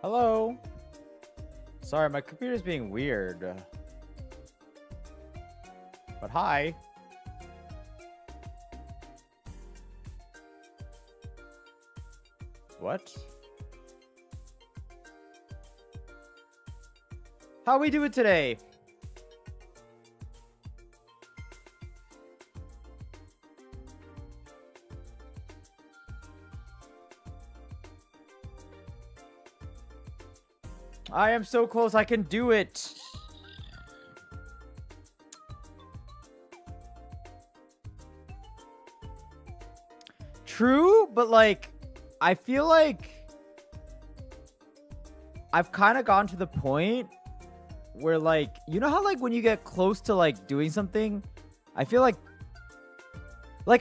Hello. Sorry, my computer's being weird. But hi. What? How we doing today? I am so close, I can do it. True, but like, I feel like I've kind of gotten to the point where like, you know how like when you get close to like doing something, I feel like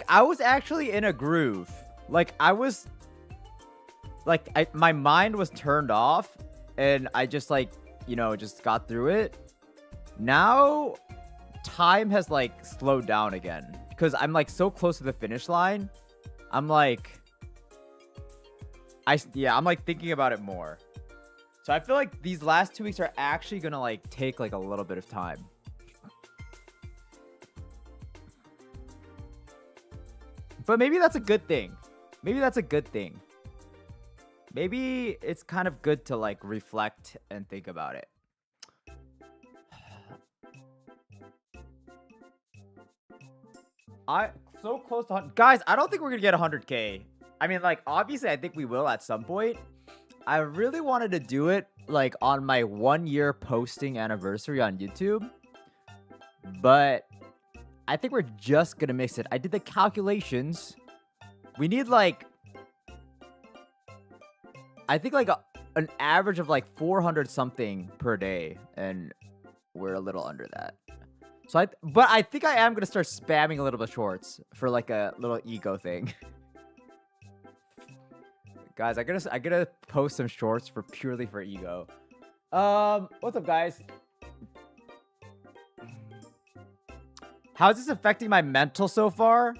I was actually in a groove. Like I was like my mind was turned off and I just like, just got through it. Now time has like slowed down again because I'm like so close to the finish line. I'm like I'm like thinking about it more. So I feel like these last 2 weeks are actually gonna like take like a little bit of time. But maybe that's a good thing. Maybe that's a good thing. Maybe it's kind of good to like reflect and think about it. I so close to 100. Guys, I don't think we're gonna get 100K. I mean, like, obviously, I think we will at some point. I really wanted to do it like on my 1 year posting anniversary on YouTube, but I think we're just gonna miss it. I did the calculations. We need like, I think like an average of like 400 something per day, and we're a little under that. So but I think I am gonna start spamming a little bit shorts for like a little ego thing. Guys, I gotta post some shorts for purely for ego. What's up, guys? How's this affecting my mental so far?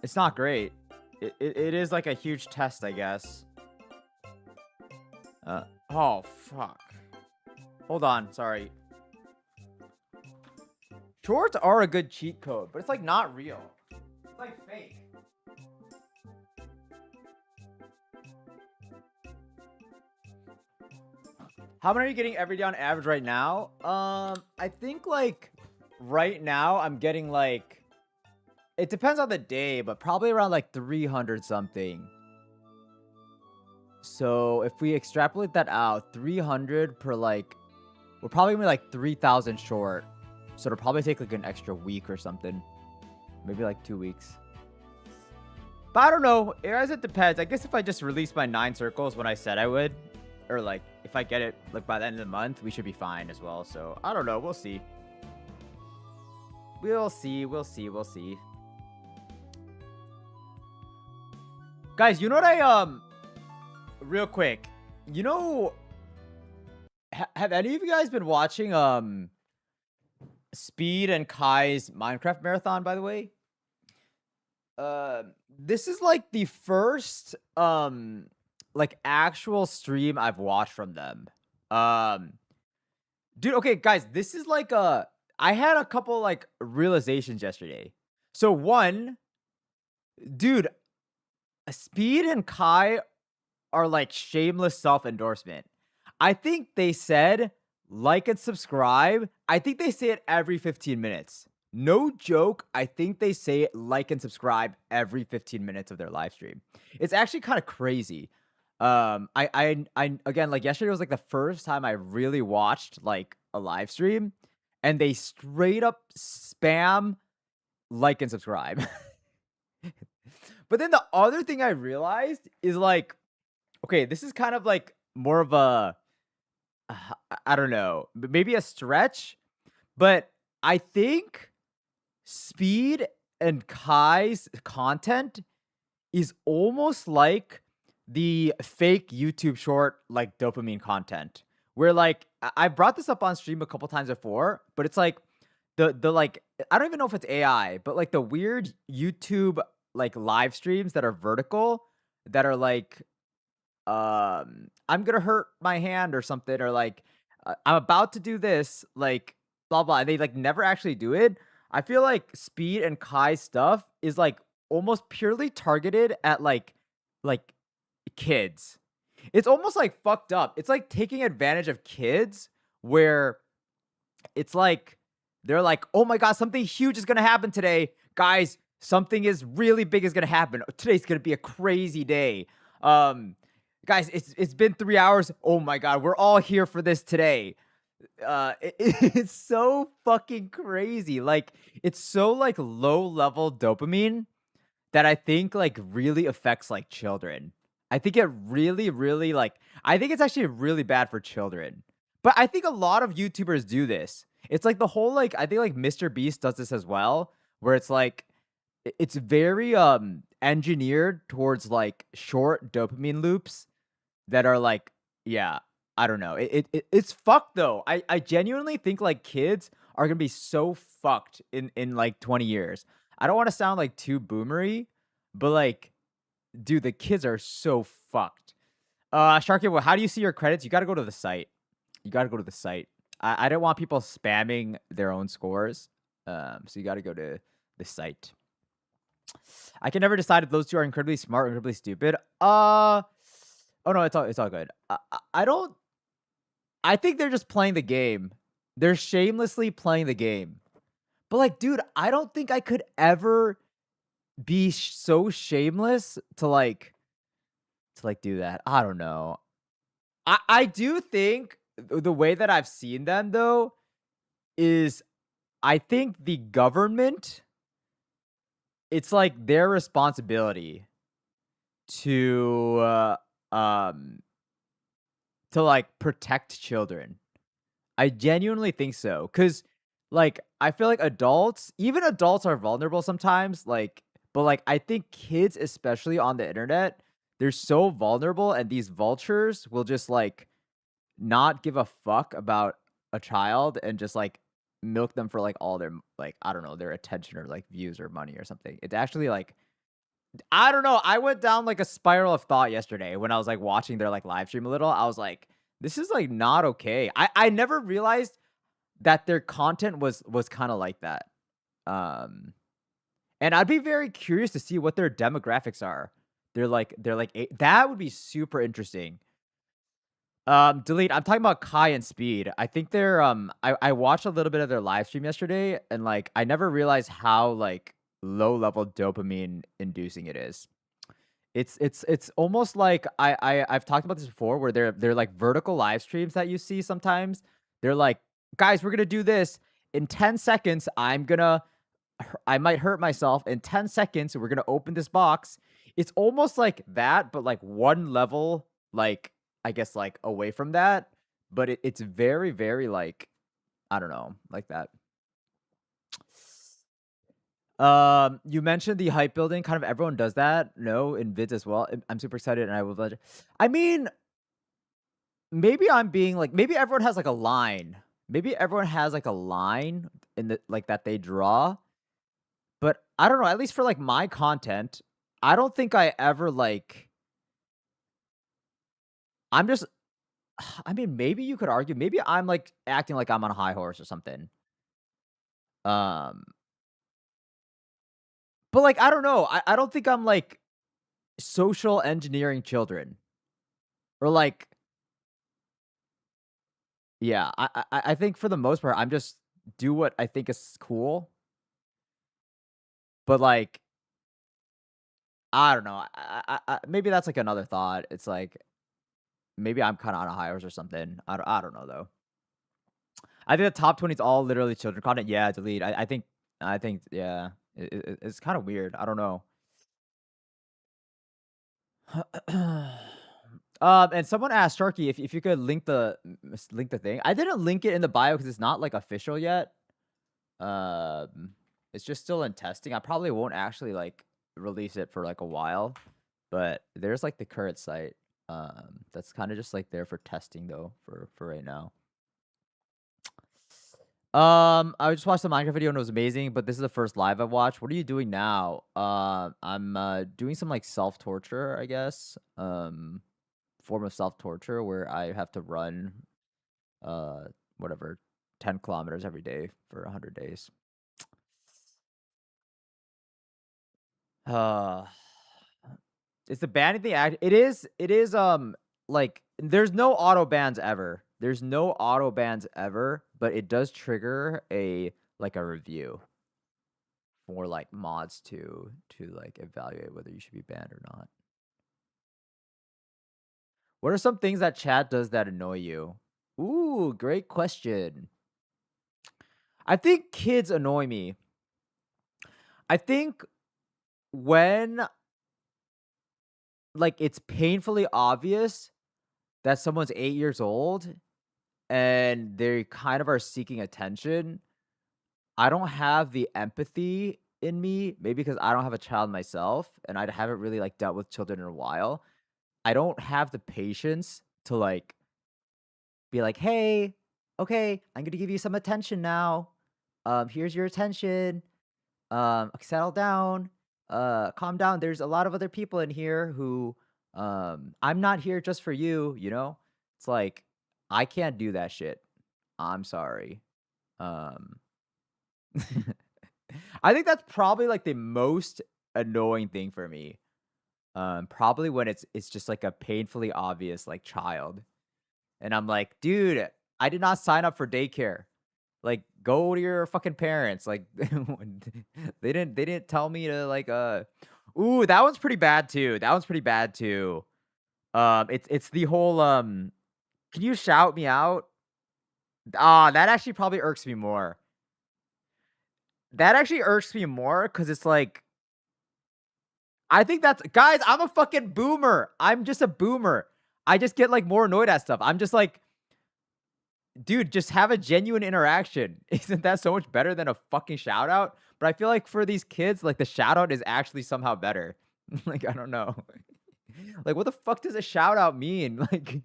It's not great. It is like a huge test, I guess. Oh, fuck. Hold on, sorry. Shorts are a good cheat code, but it's like not real. It's like fake. How many are you getting every day on average right now? I think like right now I'm getting like, it depends on the day, but probably around like 300 something. So if we extrapolate that out, 300 per like, we're probably gonna be like 3,000 short. So it'll probably take like an extra week or something. Maybe like 2 weeks. But I don't know. As it depends. I guess if I just release my 9 circles when I said I would, or like if I get it like by the end of the month, we should be fine as well. So I don't know. We'll see. We'll see. We'll see. We'll see. Guys, you know what real quick, have any of you guys been watching Speed and Kai's Minecraft marathon, by the way? This is like the first like actual stream I've watched from them. Dude, okay, guys, this is like I had a couple like realizations yesterday. So one, dude, Speed and Kai are like shameless self-endorsement. I think they said like and subscribe. I think they say it every 15 minutes. No joke. I think they say it like and subscribe every 15 minutes of their live stream. It's actually kind of crazy. I again, like yesterday was like the first time I really watched like a live stream, and they straight up spam like and subscribe. But then the other thing I realized is like, okay, this is kind of like more of a, I don't know, maybe a stretch, but I think Speed and Kai's content is almost like the fake YouTube short, like dopamine content, where like I brought this up on stream a couple times before, but it's like the like, I don't even know if it's AI, but like the weird YouTube like live streams that are vertical, that are like I'm gonna hurt my hand or something, or like, I'm about to do this, like, blah blah. And they like never actually do it. I feel like Speed and Kai stuff is like almost purely targeted at like kids. It's almost like fucked up. It's like taking advantage of kids where it's like they're like, "Oh my god, something huge is gonna happen today, guys. Something is really big is gonna happen. Today's gonna be a crazy day. Um, guys, it's been 3 hours. Oh my god, we're all here for this today." It's so fucking crazy. Like it's so like low level dopamine that I think like really affects like children. I think it really, really like I think it's actually really bad for children. But I think a lot of YouTubers do this. It's like the whole like I think like Mr. Beast does this as well, where it's like it's very engineered towards like short dopamine loops that are like, yeah, I don't know. It's fucked though. I genuinely think like kids are gonna be so fucked in like 20 years. I don't want to sound like too boomery, but like, dude, the kids are so fucked. Sharky, well, how do you see your credits? You got to go to the site. You got to go to the site. I don't want people spamming their own scores. So you got to go to the site. I can never decide if those two are incredibly smart or incredibly stupid. Oh no, it's all good. I don't. I think they're just playing the game. They're shamelessly playing the game. But like, dude, I don't think I could ever be so shameless to do that. I don't know. I do think the way that I've seen them though is I think the government, it's like their responsibility to um to like protect children. I genuinely think so, cuz like I feel like even adults are vulnerable sometimes, like but like I think kids especially on the internet, they're so vulnerable and these vultures will just like not give a fuck about a child and just like milk them for like all their like I don't know, their attention or like views or money or something. It's actually like I don't know. I went down like a spiral of thought yesterday when I was like watching their like live stream a little. I was like, this is like not okay. I never realized that their content was kind of like that. Um and I'd be very curious to see what their demographics are. That would be super interesting. Delete. I'm talking about Kai and Speed. I think they're I watched a little bit of their live stream yesterday and like I never realized how like low level dopamine inducing it is. It's almost like I've talked about this before where they're like vertical live streams that you see sometimes. They're like, guys, we're gonna do this in 10 seconds. I might hurt myself in 10 seconds. We're gonna open this box. It's almost like that, but like one level, like I guess like away from that. But it's very, very like I don't know, like that. You mentioned the hype building. Kind of everyone does that. No, in vids as well. I'm super excited, and I would. I mean, maybe I'm being like, maybe everyone has like a line. Maybe everyone has like a line in the like that they draw. But I don't know. At least for like my content, I don't think I ever like. I'm just. I mean, maybe you could argue. Maybe I'm like acting like I'm on a high horse or something. Um, but like I don't know. I don't think I'm like social engineering children or like yeah. I think for the most part I'm just do what I think is cool. But like I don't know. Maybe that's like another thought. It's like maybe I'm kind of on a high horse or something. I don't know though. I think the top 20 is all literally children content. Yeah, delete. I think yeah. It's kind of weird. I don't know. And someone asked Sharky if you could link the thing. I didn't link it in the bio because it's not like official yet. It's just still in testing. I probably won't actually like release it for like a while, but there's like the current site. That's kind of just like there for testing though for right now. I just watched the Minecraft video and it was amazing, but this is the first live I've watched. What are you doing now? I'm doing some like self torture, I guess. form of self-torture where I have to run, whatever, 10 kilometers every day for 100 days. Uh, it's the banning thing. It is, like, there's no auto bans ever. There's no auto bans ever, but it does trigger like a review for like mods to like evaluate whether you should be banned or not. What are some things that chat does that annoy you? Ooh, great question. I think kids annoy me. I think when like it's painfully obvious that someone's 8 years old and they kind of are seeking attention, I don't have the empathy in me, maybe because I don't have a child myself and I haven't really like dealt with children in a while. I don't have the patience to like be like, "Hey, okay, I'm gonna give you some attention now. Here's your attention. Settle down. Calm down. There's a lot of other people in here who, I'm not here just for you, you know?" It's like, I can't do that shit. I'm sorry. Um, I think that's probably like the most annoying thing for me. Probably when it's just like a painfully obvious like child. And I'm like, dude, I did not sign up for daycare. Like, go to your fucking parents. Like, they didn't tell me to like ooh, that one's pretty bad too. That one's pretty bad too. It's the whole can you shout me out? Ah, that actually probably irks me more. That actually irks me more because it's like I think that's guys, I'm a fucking boomer. I'm just a boomer. I just get like more annoyed at stuff. I'm just like, dude, just have a genuine interaction. Isn't that so much better than a fucking shout out? But I feel like for these kids, like the shout out is actually somehow better. Like, I don't know. Like, what the fuck does a shout out mean? Like,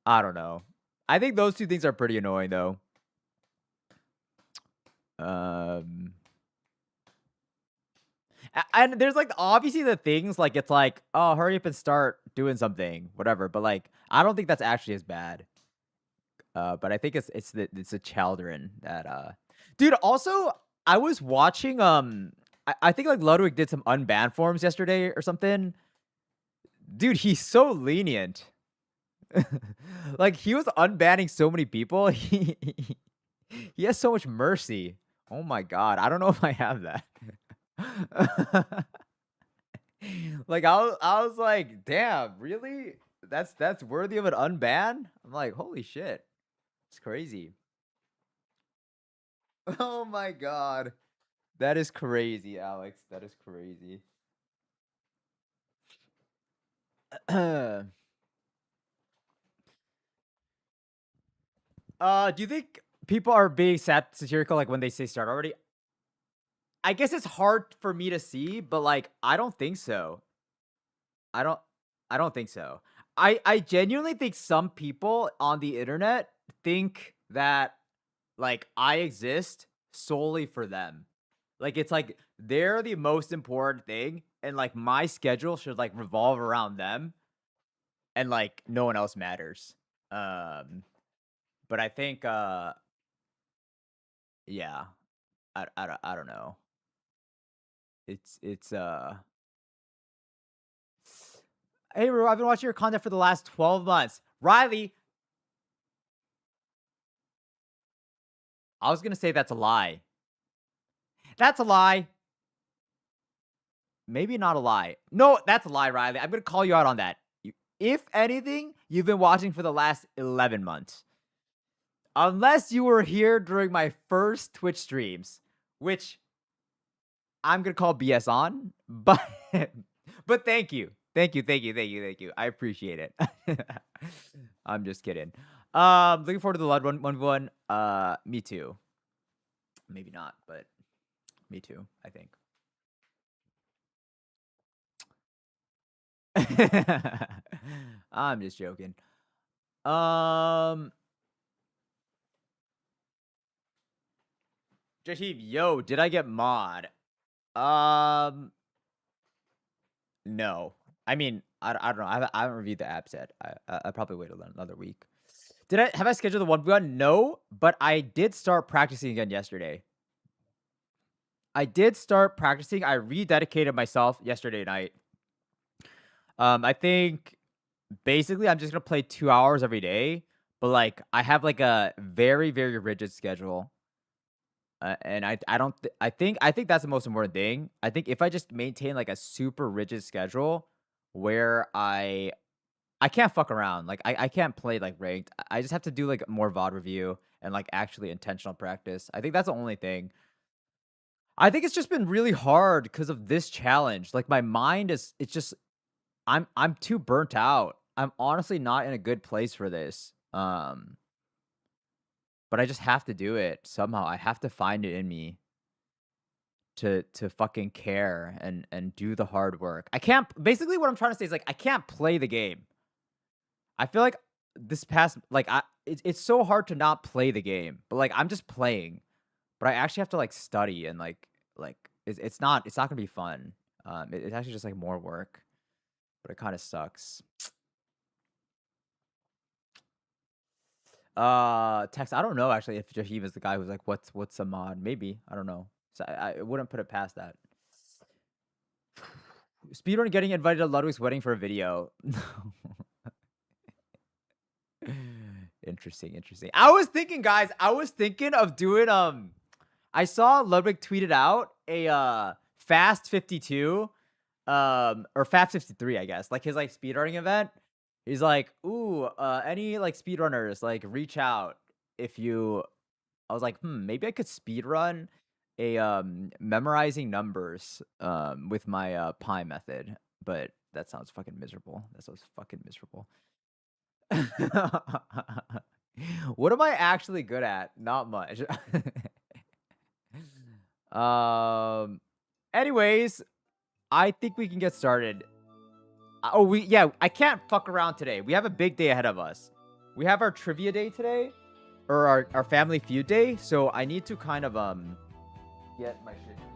I don't know. I think those two things are pretty annoying though. Um, and there's like obviously the things like it's like, oh, hurry up and start doing something, whatever. But like, I don't think that's actually as bad. But I think it's the children that dude. Also, I was watching I think like Ludwig did some unban forms yesterday or something. Dude, he's so lenient. Like he was unbanning so many people. He has so much mercy. Oh my god, I don't know if I have that. Like I was like, damn, really? That's worthy of an unban? I'm like, holy shit. It's crazy. Oh my god. That is crazy, Alex. That is crazy. Do you think people are being satirical like when they say start already? I guess it's hard for me to see, but like I don't think so. I don't I don't think so. I genuinely think some people on the internet think that like I exist solely for them. Like it's like they're the most important thing and like my schedule should like revolve around them and like no one else matters. Um but I think yeah, I don't know. It's hey Ru, I've been watching your content for the last 12 months. Riley, I was gonna say that's a lie. That's a lie. Maybe not a lie. No, that's a lie, Riley. I'm gonna call you out on that. If anything, you've been watching for the last 11 months. Unless you were here during my first Twitch streams, which I'm gonna call BS on, but but thank you. Thank you, thank you, thank you, thank you. I appreciate it. I'm just kidding. Looking forward to the Lud 1v1. Me too. Maybe not, but me too, I think. I'm just joking. Jahib, yo, did I get mod? Um, no. I mean, I don't know. I haven't reviewed the apps yet. I probably wait another week. Have I scheduled the 1v1? No, but I did start practicing again yesterday. I did start practicing. I rededicated myself yesterday night. I think basically I'm just gonna play 2 hours every day, but like I have like a very, very rigid schedule. And I don't I think that's the most important thing. I think if I just maintain like a super rigid schedule where I can't fuck around. Like I can't play like ranked. I just have to do like more VOD review and like actually intentional practice. I think that's the only thing. I think it's just been really hard because of this challenge. Like my mind is it's just I'm too burnt out. I'm honestly not in a good place for this. But I just have to do it somehow. I have to find it in me to fucking care and do the hard work. I can't basically what I'm trying to say is like I can't play the game. I feel like this past like it's so hard to not play the game, but like I'm just playing, but I actually have to like study and like it's not gonna be fun. It's actually just like more work, but it kind of sucks. Text. I don't know actually if Jaheem is the guy who's like, what's a mod? Maybe I don't know. So I wouldn't put it past that. Speedrun getting invited to Ludwig's wedding for a video. Interesting. I was thinking, guys. I was thinking of doing. I saw Ludwig tweeted out a Fast 52, or Fast 53, I guess, like his like speedrunning event. He's like, ooh, any like speedrunners, like reach out if you. I was like, maybe I could speedrun a memorizing numbers with my pi method, but that sounds fucking miserable. What am I actually good at? Not much. Anyways, I think we can get started. I can't fuck around today. We have a big day ahead of us. We have our trivia day today, or our family feud day. So I need to kind of get my shit together.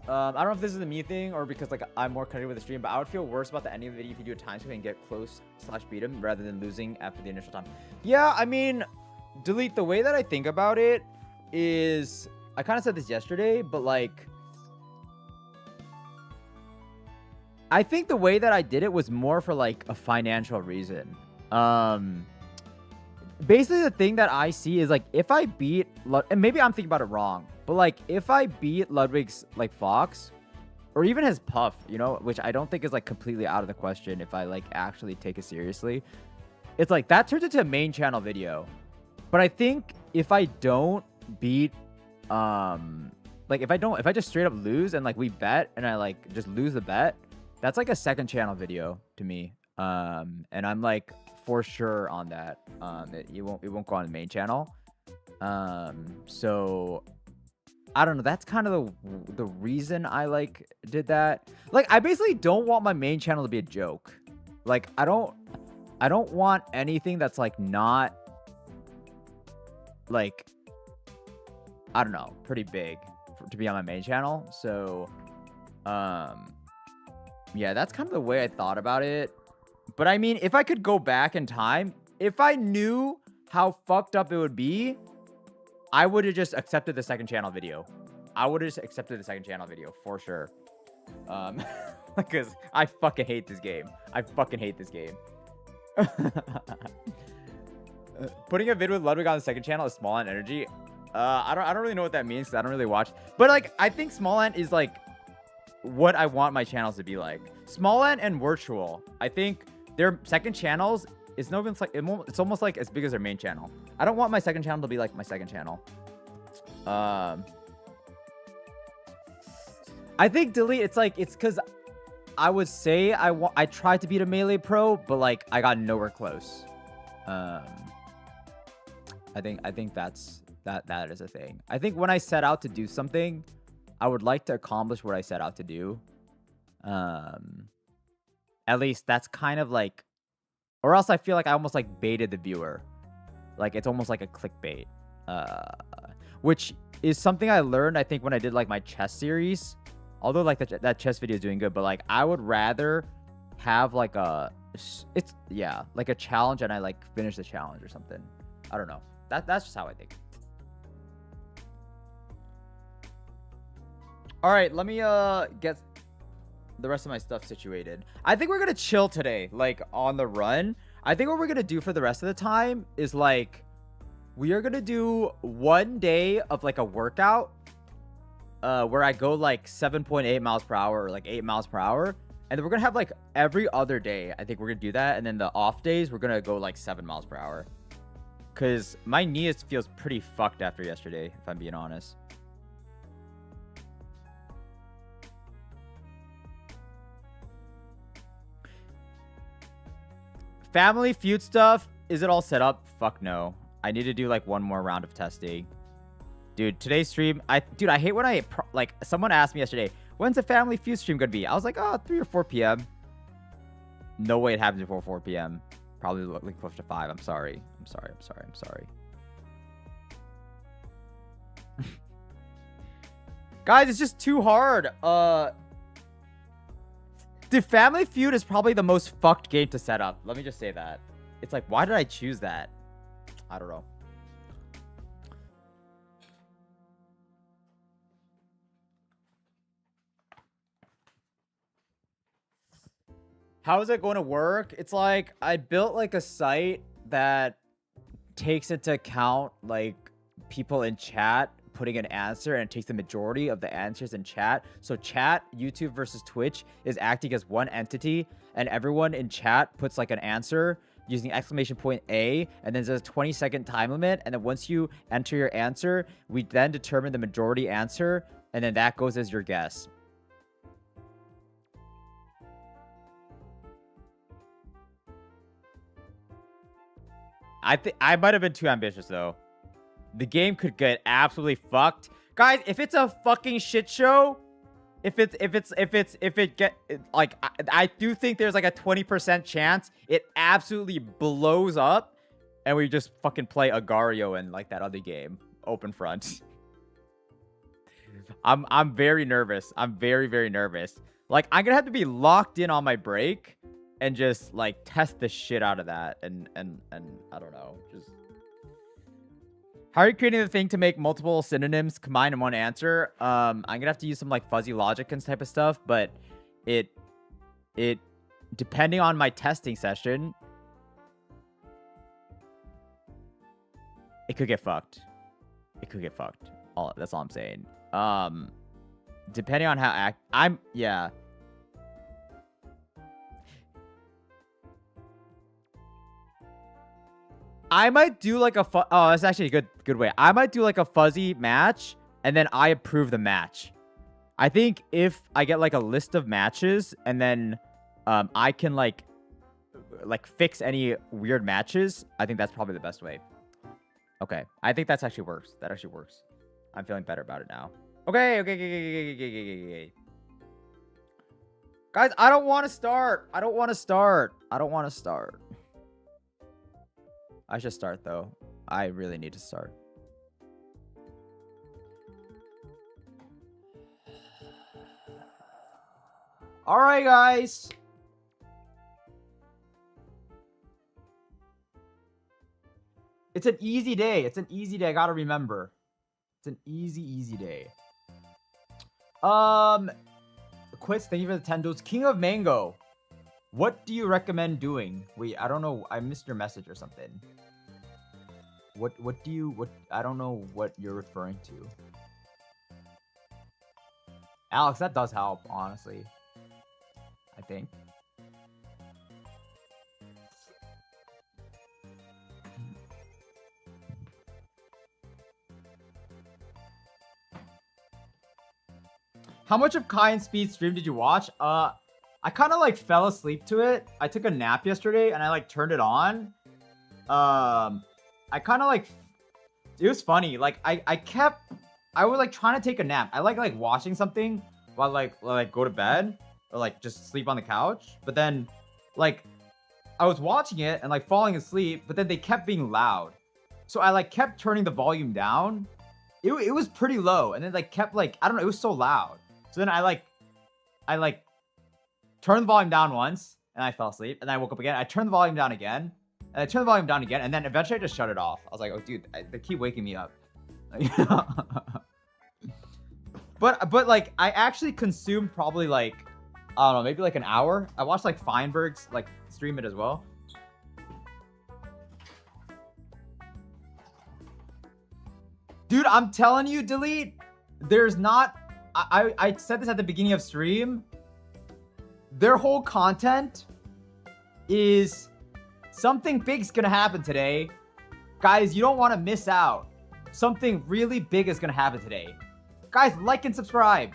I don't know if this is a me thing or because like I'm more connected with the stream, but I would feel worse about the ending of the video if you do a time skip and get close / beat him rather than losing after the initial time. Yeah, I mean, delete. The way that I think about it is, I kind of said this yesterday, but like, I think the way that I did it was more for like a financial reason. Basically the thing that I see is like if I beat and maybe I'm thinking about it wrong, but like if I beat Ludwig's like Fox or even his Puff, you know, which I don't think is like completely out of the question if I like actually take it seriously, it's like that turns into a main channel video. But I think if I don't beat like if I just straight up lose and like we bet and I like just lose the bet, that's like a second channel video to me. And I'm like for sure on that. It won't go on the main channel. So I don't know. That's kind of the reason I like did that. Like I basically don't want my main channel to be a joke. Like I don't want anything that's like not like, I don't know, pretty big to be on my main channel. So yeah, that's kind of the way I thought about it. But I mean, if I could go back in time, if I knew how fucked up it would be, I would have just accepted the second channel video. For sure. Because I fucking hate this game. Putting a vid with Ludwig on the second channel is small ant energy. I don't really know what that means because I don't really watch. But like, I think small ant is like what I want my channels to be like. Small ant and virtual, I think their second channels is no even like it's almost like as big as their main channel. I don't want my second channel to be like my second channel. I think delete. It's like it's because I would say I tried to beat a melee pro, but like I got nowhere close. I think that is a thing. I think when I set out to do something, I would like to accomplish what I set out to do. At least that's kind of like, or else I feel like I almost like baited the viewer. Like it's almost like a clickbait, which is something I learned, I think, when I did like my chess series. Although like that chess video is doing good, but like I would rather have like like a challenge and I like finish the challenge or something. I don't know. That's just how I think. All right, let me get the rest of my stuff situated. I think we're gonna chill today, like on the run. I think what we're gonna do for the rest of the time is like we are gonna do 1 day of like a workout where I go like 7.8 miles per hour or like 8 miles per hour. And then we're gonna have like every other day. I think we're gonna do that. And then the off days, we're gonna go like 7 miles per hour. Cause my knee feels pretty fucked after yesterday, if I'm being honest. Family Feud stuff, is it all set up? Fuck no. I need to do like one more round of testing. Dude, today's stream, dude, I hate when like someone asked me yesterday, when's the Family Feud stream gonna be? I was like, oh, 3 or 4 p.m. No way it happens before 4 p.m. Probably like close to 5. I'm sorry. I'm sorry. Guys, it's just too hard. Dude, Family Feud is probably the most fucked game to set up. Let me just say that. It's like, why did I choose that? I don't know. How is it going to work? It's like I built like a site that takes into account like people in chat putting an answer, and it takes the majority of the answers in chat. So chat, YouTube versus Twitch is acting as one entity, and everyone in chat puts like an answer using exclamation point A, and then there's a 20-second time limit. And then once you enter your answer, we then determine the majority answer, and then that goes as your guess. I might have been too ambitious though. The game could get absolutely fucked. Guys, if it's a fucking shit show, I do think there's like a 20% chance it absolutely blows up and we just fucking play Agario and like that other game, Open Front. I'm very nervous. I'm very, very nervous. Like, I'm gonna have to be locked in on my break and just like test the shit out of that, and I don't know, just how are you creating the thing to make multiple synonyms combine in one answer? I'm gonna have to use some like fuzzy logic and type of stuff, but it depending on my testing session, it could get fucked. It could get fucked. That's all I'm saying. Depending on how yeah. I might do like a oh, that's actually a good way. I might do like a fuzzy match and then I approve the match. I think if I get like a list of matches and then I can like fix any weird matches, I think that's probably the best way. Okay, I think that actually works. That actually works. I'm feeling better about it now. Okay. Guys, I don't want to start. I should start, though. I really need to start. All right, guys. It's an easy day. I gotta remember. It's an easy day. Quits, thank you for the 10 dudes. King of Mango. What do you recommend doing? Wait, I don't know. I missed your message or something. What I don't know what you're referring to. Alex, that does help, honestly. I think. How much of Kai and Speed's stream did you watch? I kind of like fell asleep to it. I took a nap yesterday and I like turned it on. I kind of like, it was funny. Like I was like trying to take a nap. I like watching something while like go to bed or like just sleep on the couch. But then like I was watching it and like falling asleep, but then they kept being loud. So I like kept turning the volume down. It was pretty low. And then like kept like, I don't know, it was so loud. So then I like I like turned the volume down once and I fell asleep. And then I woke up again. I turned the volume down again. And I turned the volume down again. And then eventually I just shut it off. I was like, oh, dude, they keep waking me up. But like, I actually consumed probably like, I don't know, maybe like an hour. I watched like Feinberg's like stream it as well. Dude, I'm telling you, Delete, there's not, I said this at the beginning of stream. Their whole content is something big's gonna happen today. Guys, you don't want to miss out. Something really big is gonna happen today. Guys, like and subscribe.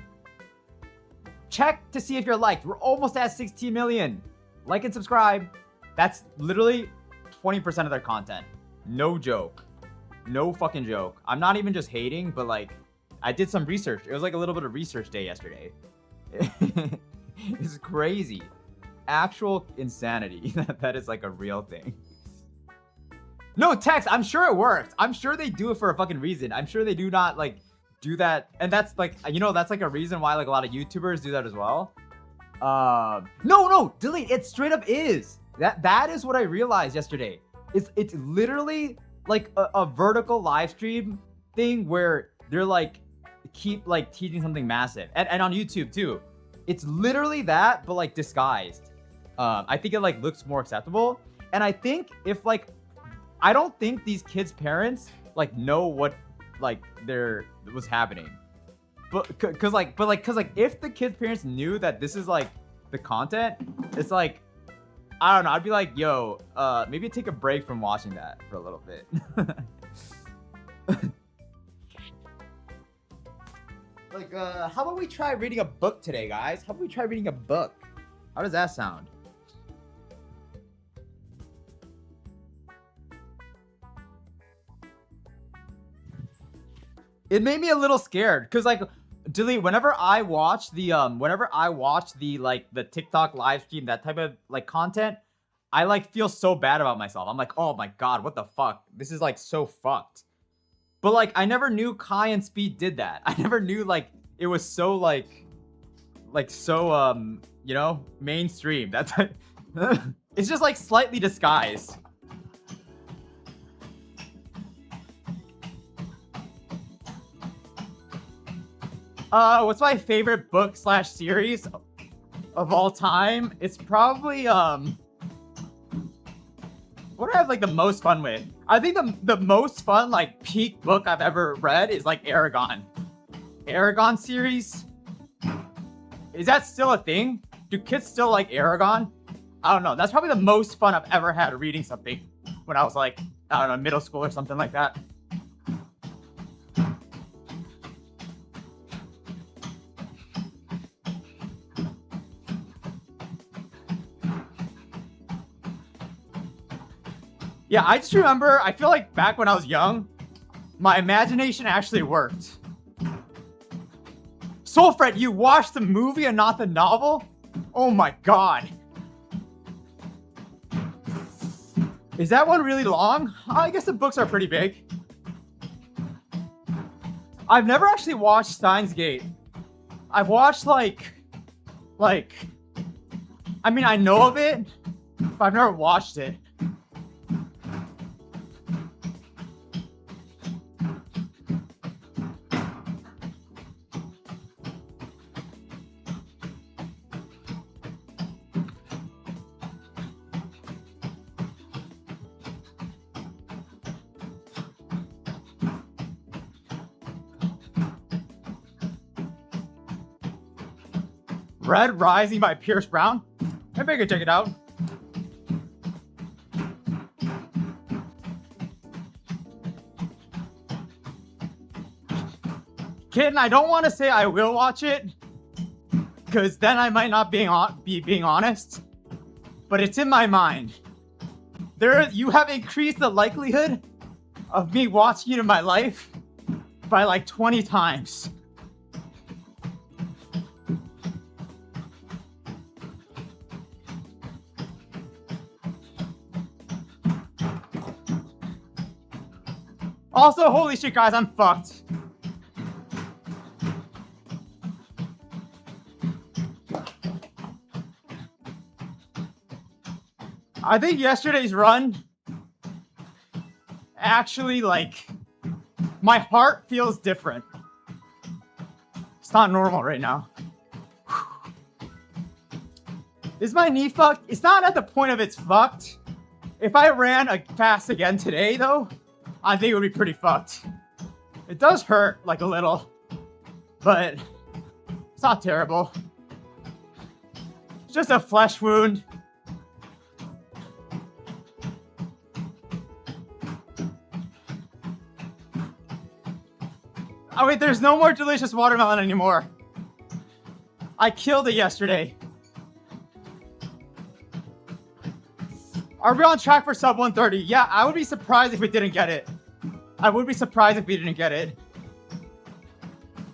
Check to see if you're liked. We're almost at 16 million. Like and subscribe. That's literally 20% of their content. No joke. No fucking joke. I'm not even just hating, but like, I did some research. It was like a little bit of research day yesterday. It's crazy. Actual insanity. That is like a real thing. No, text. I'm sure it works. I'm sure they do it for a fucking reason. I'm sure they do not like do that. And that's like, you know, that's like a reason why like a lot of YouTubers do that as well. No, Delete. It straight up is. That is what I realized yesterday. It's literally like a vertical live stream thing where they're like keep like teaching something massive. And on YouTube too. It's literally that, but like disguised. I think it like looks more acceptable. And I think if like, I don't think these kids' parents like know what like was happening. But cause if the kids' parents knew that this is like the content, it's like, I don't know. I'd be like, yo, maybe take a break from watching that for a little bit. Like, how about we try reading a book today, guys? How about we try reading a book? How does that sound? It made me a little scared because like, Delete, whenever I watch the like the TikTok live stream, that type of like content, I like feel so bad about myself. I'm like, oh my God, what the fuck? This is like so fucked. But like, I never knew Kai and Speed did that. I never knew like it was so like so you know, mainstream. That's it's just like slightly disguised. What's my favorite book / series of all time? It's probably what do I have like the most fun with? I think the most fun like peak book I've ever read is like Aragon. Aragon series. Is that still a thing? Do kids still like Aragon? I don't know. That's probably the most fun I've ever had reading something when I was like, I don't know, middle school or something like that. Yeah, I just remember, I feel like back when I was young, my imagination actually worked. Soulfred, you watched the movie and not the novel? Oh my God. Is that one really long? I guess the books are pretty big. I've never actually watched Steins Gate. I've watched like, I mean, I know of it, but I've never watched it. Red Rising by Pierce Brown? Maybe I could check it out. Kitten, I don't want to say I will watch it, because then I might not be being honest, but it's in my mind. You have increased the likelihood of me watching it in my life by like 20 times. Also, holy shit, guys, I'm fucked. I think yesterday's run actually, like, my heart feels different. It's not normal right now. Is my knee fucked? It's not at the point of it's fucked. If I ran fast again today, though, I think it would be pretty fucked. It does hurt, like, a little, but it's not terrible. It's just a flesh wound. Oh wait, there's no more delicious watermelon anymore. I killed it yesterday. Are we on track for sub 130? Yeah, I would be surprised if we didn't get it. I would be surprised if we didn't get it.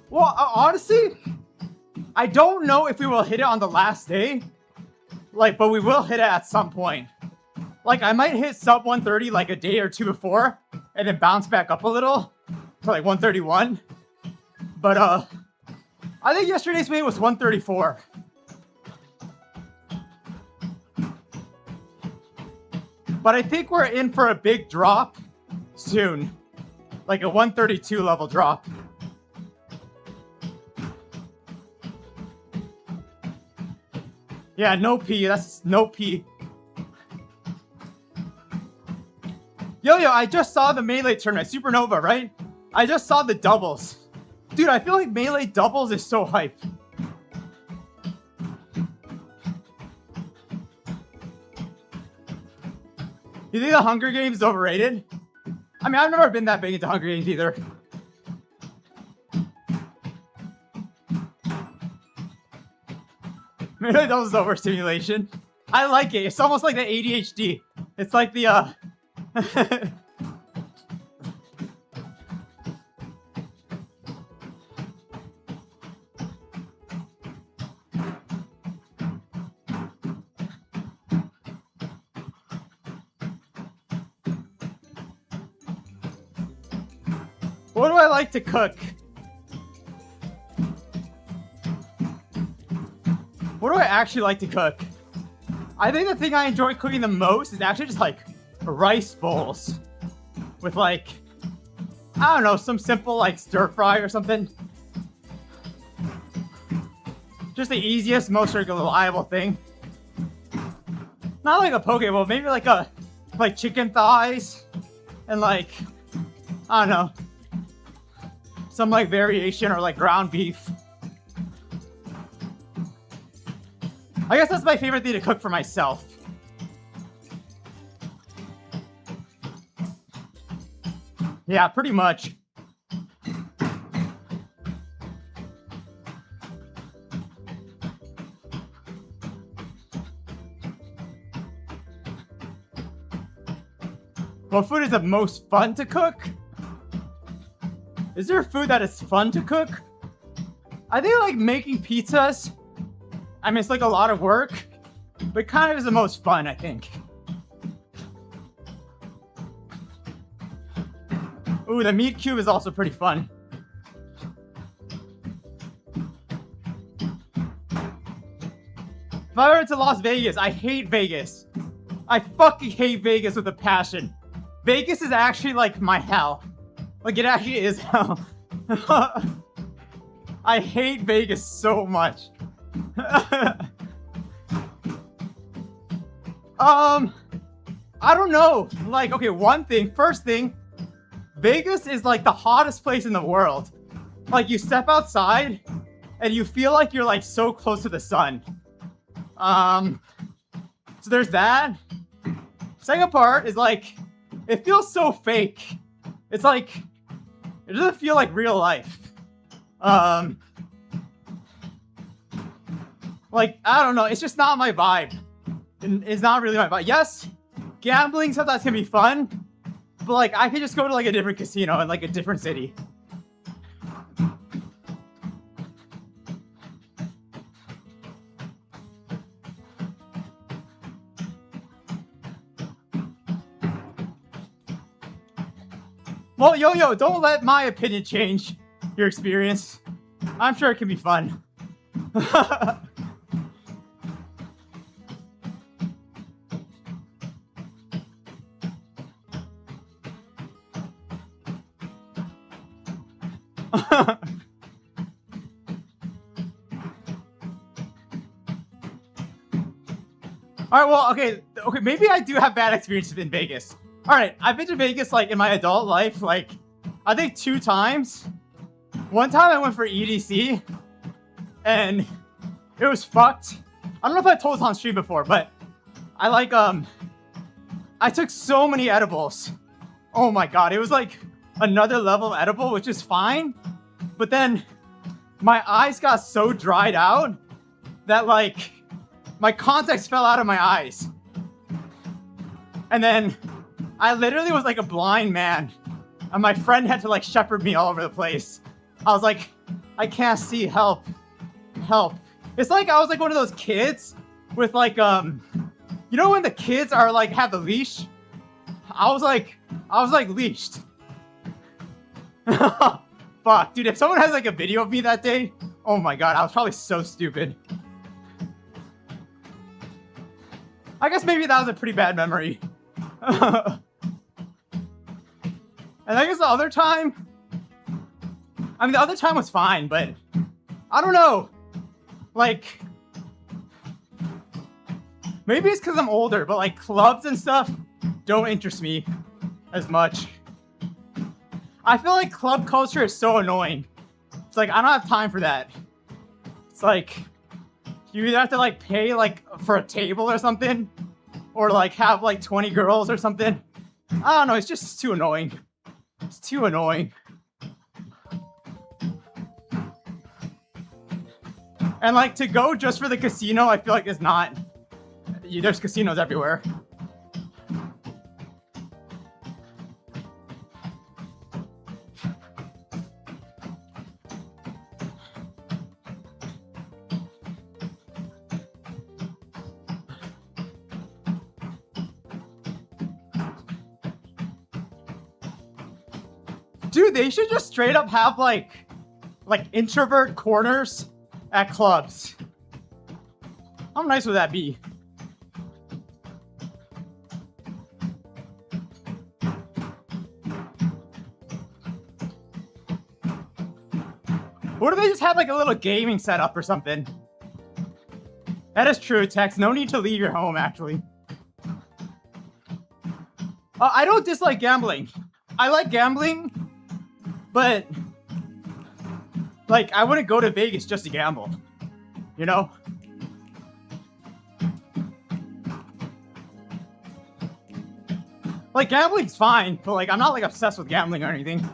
Well, honestly, I don't know if we will hit it on the last day. Like, but we will hit it at some point. Like, I might hit sub 130 like a day or two before, and then bounce back up a little to like 131. But I think yesterday's weight was 134. But I think we're in for a big drop soon. Like a 132 level drop. Yeah, no P. That's no P. Yo, I just saw the Melee tournament. Supernova, right? I just saw the doubles. Dude, I feel like Melee doubles is so hype. You think the Hunger Games is overrated? I mean, I've never been that big into Hunger Games either. Maybe that was overstimulation. I like it. It's almost like the ADHD. It's like the What do I like to cook? What do I actually like to cook? I think the thing I enjoy cooking the most is actually just like rice bowls with like, I don't know, some simple like stir fry or something. Just the easiest, most reliable thing. Not like a poke bowl, maybe like chicken thighs and like, I don't know, some like variation or like ground beef. I guess that's my favorite thing to cook for myself. Yeah, pretty much. What food is the most fun to cook? Is there food that is fun to cook? I think like making pizzas. I mean, it's like a lot of work, but kind of is the most fun, I think. Ooh, the meat cube is also pretty fun. If I were to Las Vegas, I hate Vegas. I fucking hate Vegas with a passion. Vegas is actually like my hell. Like, it actually is hell. I hate Vegas so much. I don't know. Like, okay, first thing, Vegas is like the hottest place in the world. Like, you step outside and you feel like you're like so close to the sun. So there's that. Second part is like, it feels so fake. It's like, it doesn't feel like real life. Like, I don't know. It's just not my vibe. It's not really my vibe. Yes, gambling sometimes can be fun, but like, I could just go to like a different casino in like a different city. Well, yo, don't let my opinion change your experience. I'm sure it can be fun. All right, well, okay, maybe I do have bad experiences in Vegas. All right, I've been to Vegas like in my adult life, like I think 2 times. One time I went for EDC, and it was fucked. I don't know if I told this on stream before, but I took so many edibles. Oh my god, it was like another level of edible, which is fine. But then my eyes got so dried out that like my contacts fell out of my eyes. And then I literally was like a blind man. And my friend had to like shepherd me all over the place. I was like, I can't see, help. Help. It's like I was like one of those kids with like you know when the kids are like have the leash? I was like leashed. Fuck, dude, if someone has like a video of me that day, oh my god, I was probably so stupid. I guess maybe that was a pretty bad memory. And I guess the other time, I mean, the other time was fine, but I don't know. Like, maybe it's because I'm older, but like clubs and stuff don't interest me as much. I feel like club culture is so annoying. It's like, I don't have time for that. It's like, you either have to like pay like for a table or something, or like have like 20 girls or something. I don't know, it's just too annoying. It's too annoying. And like to go just for the casino, I feel like is not, there's casinos everywhere. Dude, they should just straight up have like introvert corners at clubs. How nice would that be? What if they just had like a little gaming setup or something? That is true, Tex. No need to leave your home, actually. I don't dislike gambling. I like gambling, but like I wouldn't go to Vegas just to gamble, you know? Like gambling's fine, but like I'm not like obsessed with gambling or anything.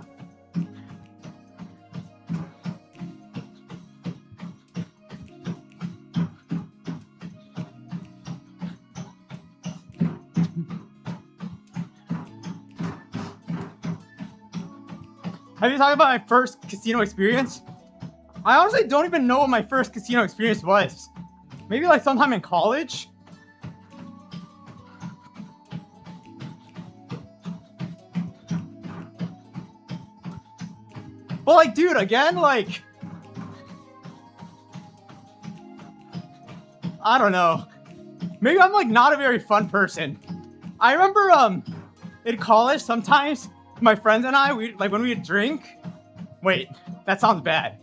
Have you talked about my first casino experience? I honestly don't even know what my first casino experience was. Maybe like sometime in college? But like, dude, again, like, I don't know. Maybe I'm like not a very fun person. I remember in college sometimes my friends and I, we like when we would drink. Wait, that sounds bad.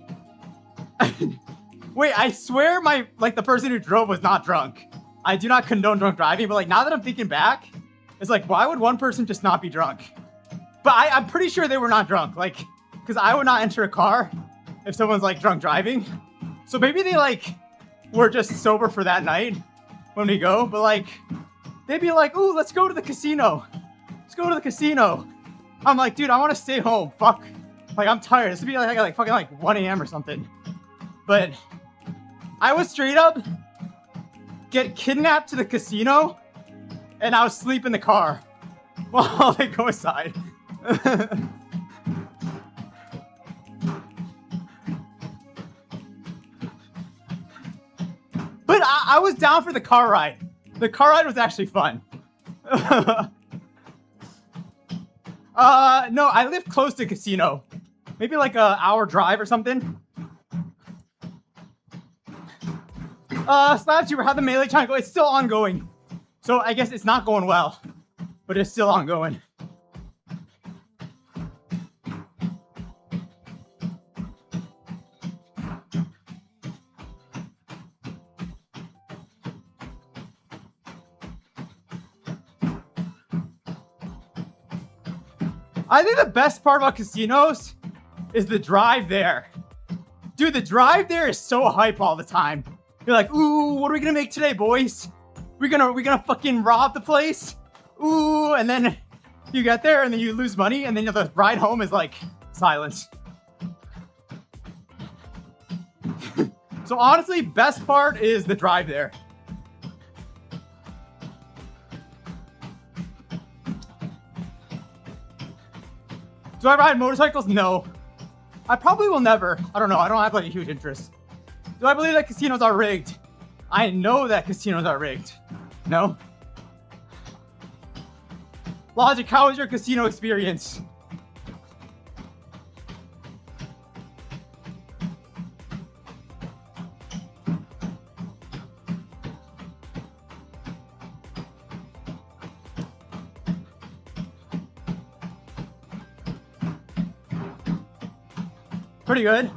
Wait, I swear the person who drove was not drunk. I do not condone drunk driving, but like now that I'm thinking back, it's like, why would one person just not be drunk? But I'm pretty sure they were not drunk, like, because I would not enter a car if someone's like drunk driving. So maybe they like were just sober for that night when we go, but like they'd be like, ooh, let's go to the casino. Let's go to the casino. I'm like, dude, I want to stay home. Fuck. Like, I'm tired. This would be like fucking like 1 a.m. or something. But I would straight up get kidnapped to the casino and I would sleep in the car while they go inside. But I was down for the car ride. The car ride was actually fun. No, I live close to casino. Maybe like an hour drive or something. SlabTuber, how'd the melee challenge go? It's still ongoing. So I guess it's not going well, but it's still ongoing. I think the best part about casinos is the drive there. Dude, the drive there is so hype all the time. You're like, ooh, what are we gonna make today, boys? We're gonna fucking rob the place? Ooh, and then you get there and then you lose money and then the ride home is like silence. So honestly, best part is the drive there. Do I ride motorcycles? No. I probably will never. I don't know. I don't have like a huge interest. Do I believe that casinos are rigged? I know that casinos are rigged. No? Logic, how was your casino experience? Pretty good.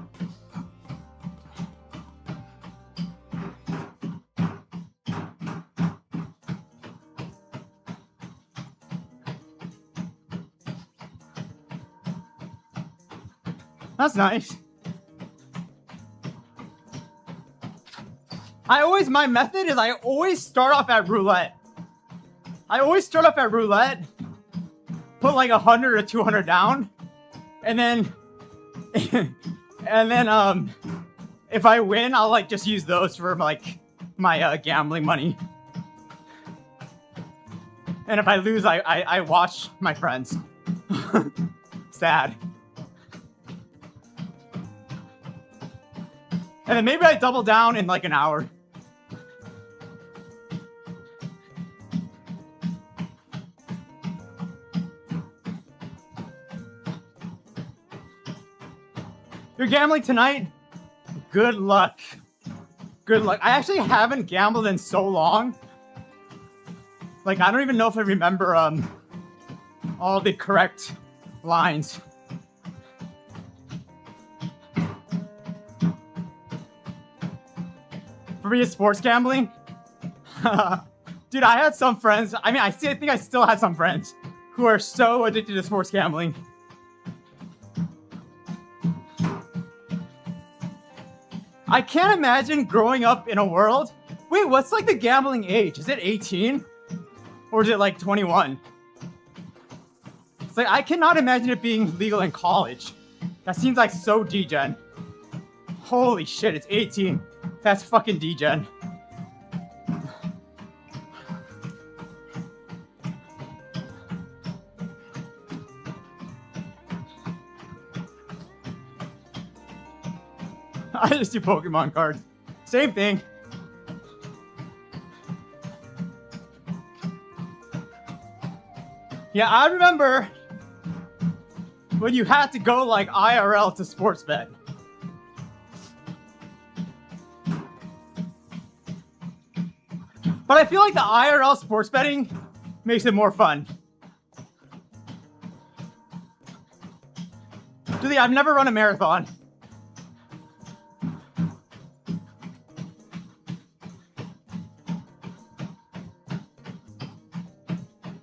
That's nice. My method is I always start off at roulette. Put like 100 or 200 down, and then if I win, I'll like just use those for like my gambling money. And if I lose, I watch my friends. Sad. And then maybe I double down in like an hour. You're gambling tonight? Good luck. Good luck. I actually haven't gambled in so long. Like, I don't even know if I remember all the correct lines. For me, it's sports gambling. Dude, I had some friends. I mean, I think I still have some friends who are so addicted to sports gambling. I can't imagine growing up in a world. Wait, what's like the gambling age? Is it 18? Or is it like 21? It's like, I cannot imagine it being legal in college. That seems like so degen. Holy shit, it's 18. That's fucking degen. I just do Pokemon cards. Same thing. Yeah, I remember when you had to go like IRL to sports bet. But I feel like the IRL sports betting makes it more fun. Julie, I've never run a marathon.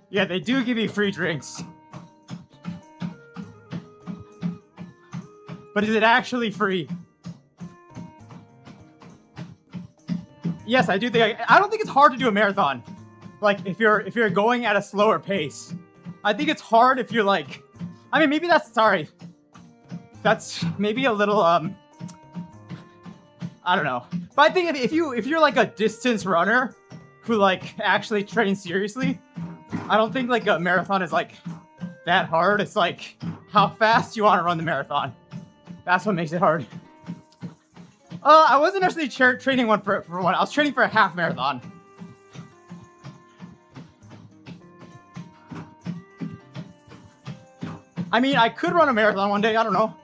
Yeah, they do give you free drinks. But is it actually free? Yes, I do think I don't think it's hard to do a marathon. Like if you're going at a slower pace. I think it's hard if you're like, I mean maybe that's maybe a little I don't know. But I think if you're like a distance runner who like actually trains seriously, I don't think like a marathon is like that hard. It's like how fast you want to run the marathon. That's what makes it hard. I wasn't actually training one for one. I was training for a half marathon. I mean, I could run a marathon one day. I don't know.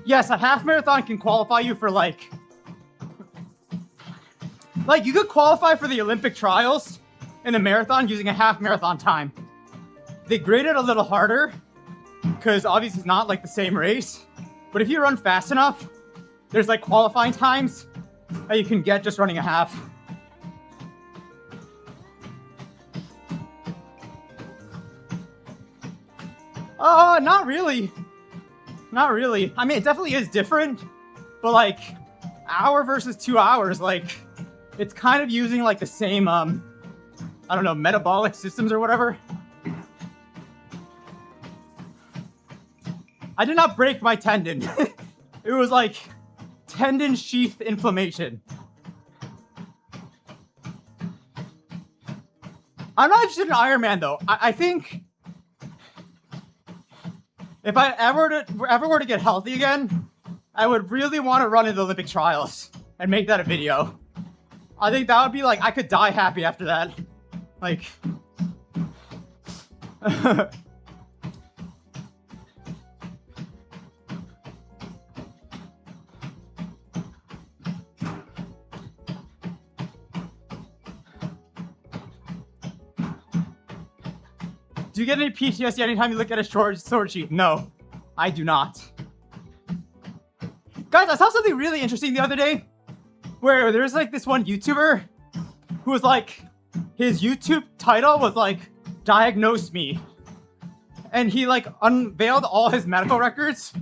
Yes, a half marathon can qualify you for like Like, you could qualify for the Olympic trials in a marathon using a half marathon time. They grade it a little harder because obviously it's not like the same race. But if you run fast enough, there's like qualifying times that you can get just running a half. Not really. Not really. I mean, it definitely is different, but like hour versus 2 hours, like it's kind of using like the same, I don't know, metabolic systems or whatever. I did not break my tendon. It was like tendon sheath inflammation. I'm not interested in Ironman though. I think if I ever were to get healthy again, I would really want to run in the Olympic trials and make that a video. I think that would be like, I could die happy after that. Like, do you get any PTSD anytime you look at a sword sheet? No, I do not. Guys, I saw something really interesting the other day where there's like this one YouTuber who was like, his YouTube title was like, diagnose me. And he like unveiled all his medical records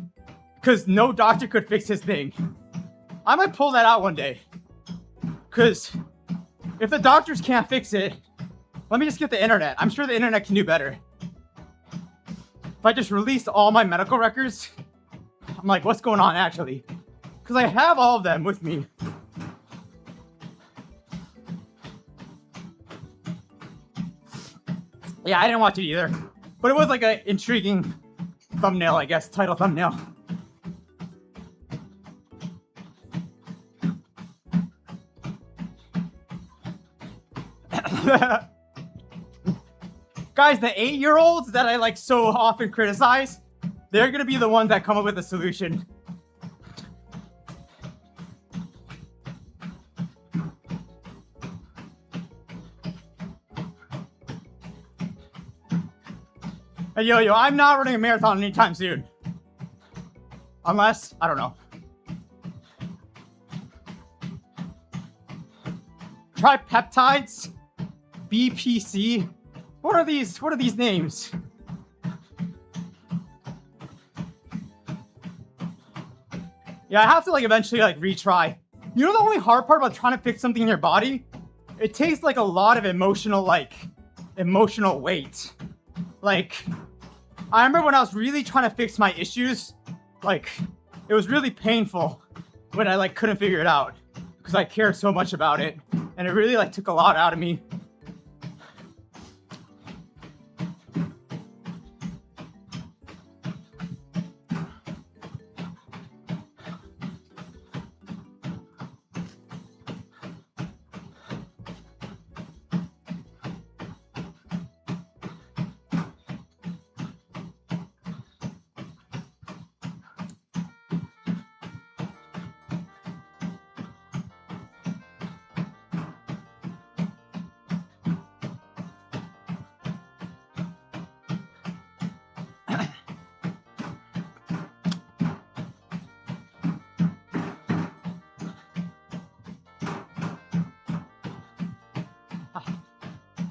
because no doctor could fix his thing. I might pull that out one day. Because if the doctors can't fix it, let me just get the internet. I'm sure the internet can do better. If I just release all my medical records, I'm like, what's going on actually? Because I have all of them with me. Yeah, I didn't watch it either. But it was like an intriguing thumbnail, I guess, title thumbnail. Guys, the 8-year-olds that I like so often criticize, they're gonna be the ones that come up with a solution. Hey, yo, I'm not running a marathon anytime soon. Unless, I don't know. Tripeptides? BPC? What are these names? Yeah, I have to like eventually like retry. You know the only hard part about trying to fix something in your body? It takes like a lot of emotional weight. Like, I remember when I was really trying to fix my issues, like, it was really painful when I like couldn't figure it out because I cared so much about it, and it really like took a lot out of me.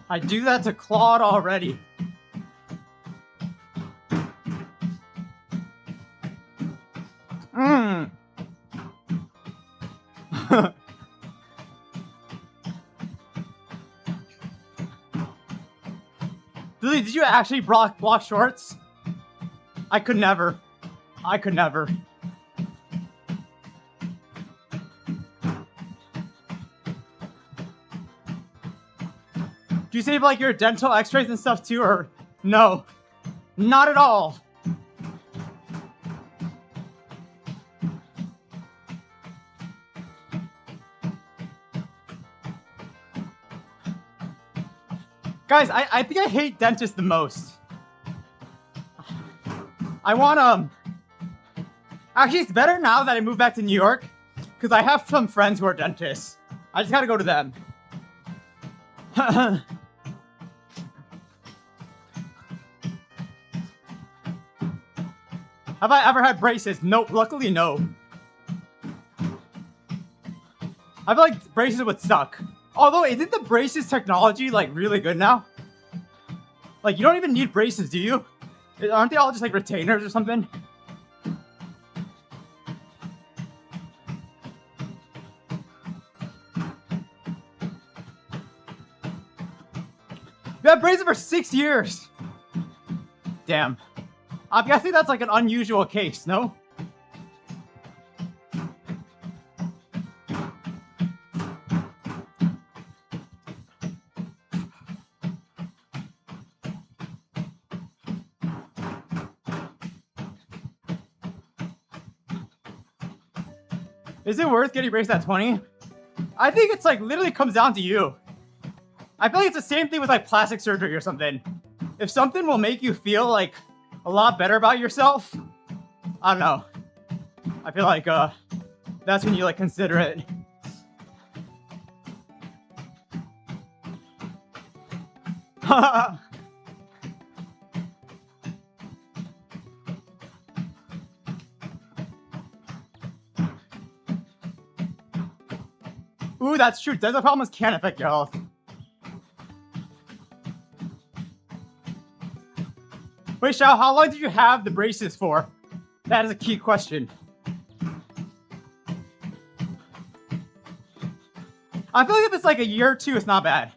I do that to Claude already. Lily, did you actually block shorts? I could never. I could never. Do you save like your dental x-rays and stuff too, or no? Not at all. Guys, I think I hate dentists the most. I want actually it's better now that I moved back to New York because I have some friends who are dentists. I just gotta go to them. Have I ever had braces? Nope, luckily no. I feel like braces would suck. Although, isn't the braces technology like really good now? Like, you don't even need braces, do you? Aren't they all just like retainers or something? You had braces for 6 years. Damn. I'm guessing that's like an unusual case, no? Is it worth getting braces at 20? I think it's like literally comes down to you. I feel like it's the same thing with like plastic surgery or something. If something will make you feel like a lot better about yourself, I don't know. I feel like that's when you like consider it. Ooh, that's true. Dental problems can affect your health. Wait, Shao, how long did you have the braces for? That is a key question. I feel like if it's like a year or two, it's not bad.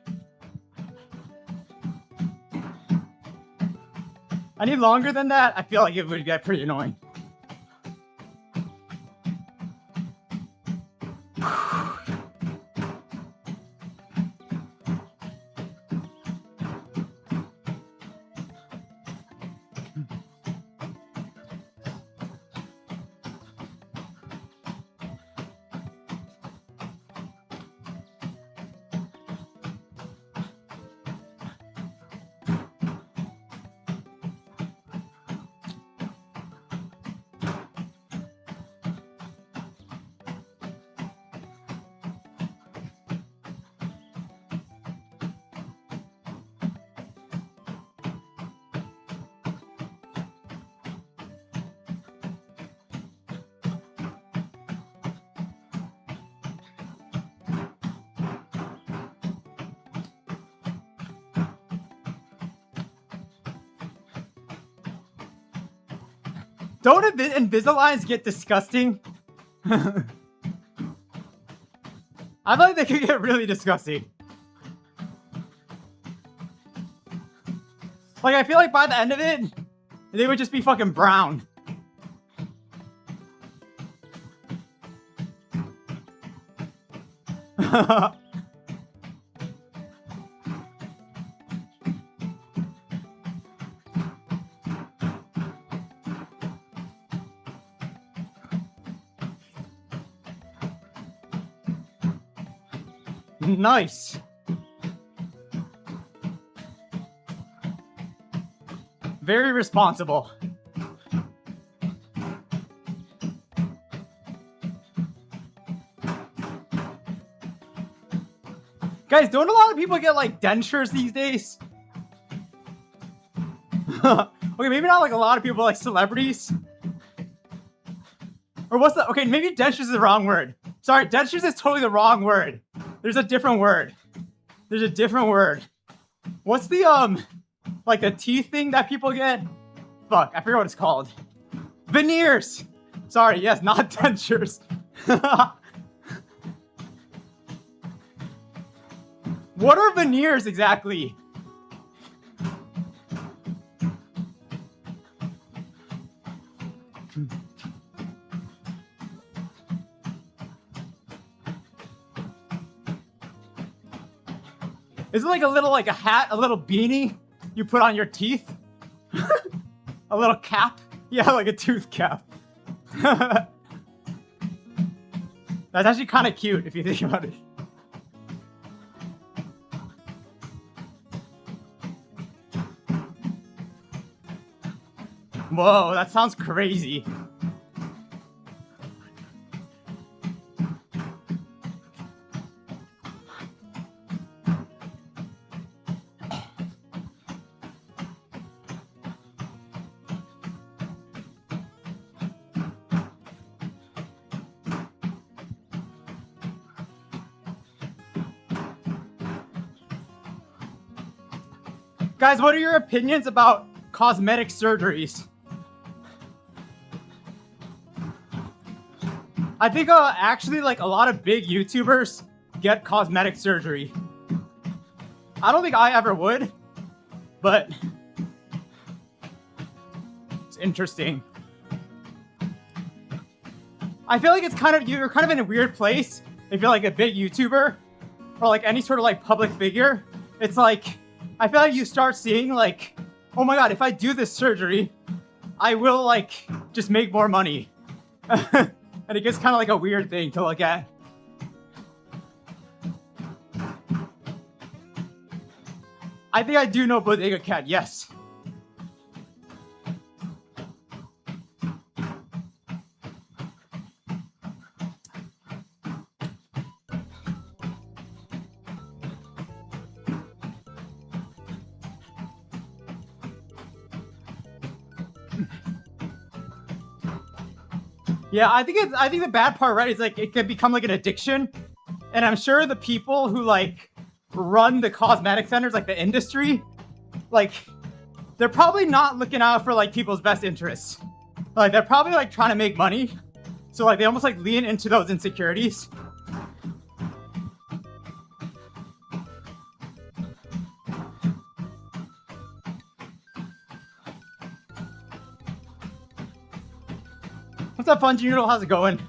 I need longer than that. I feel like it would get pretty annoying. Don't Invisaligns get disgusting? I feel like they could get really disgusting. Like, I feel like by the end of it, they would just be fucking brown. Nice. Very responsible. Guys, don't a lot of people get like dentures these days? Okay, maybe not like a lot of people, like celebrities. Or what's the, okay, maybe dentures is the wrong word. Sorry, dentures is totally the wrong word. There's a different word. There's a different word. What's the, like the teeth thing that people get? Fuck, I forget what it's called. Veneers! Sorry, yes, not dentures. What are veneers exactly? Is it like a little, like a hat, a little beanie you put on your teeth? A little cap? Yeah, like a tooth cap. That's actually kind of cute if you think about it. Whoa, that sounds crazy. Guys, what are your opinions about cosmetic surgeries? I think actually like a lot of big YouTubers get cosmetic surgery. I don't think I ever would, but it's interesting. I feel like it's you're kind of in a weird place if you're like a big YouTuber or like any sort of like public figure. It's like, I feel like you start seeing like, oh my God, if I do this surgery, I will like just make more money. And it gets kind of like a weird thing to look at. I think I do know Bodega Cat, yes. Yeah, I think the bad part, right, is like it can become like an addiction. And I'm sure the people who like run the cosmetic centers, like the industry, like they're probably not looking out for like people's best interests. Like they're probably like trying to make money. So like they almost like lean into those insecurities. What's up, Fungi Noodle? How's it going?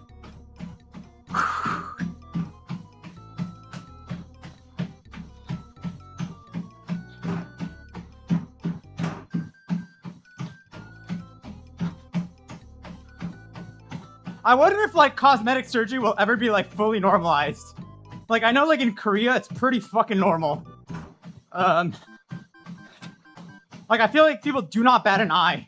I wonder if like cosmetic surgery will ever be like fully normalized. Like I know like in Korea it's pretty fucking normal. Like I feel like people do not bat an eye.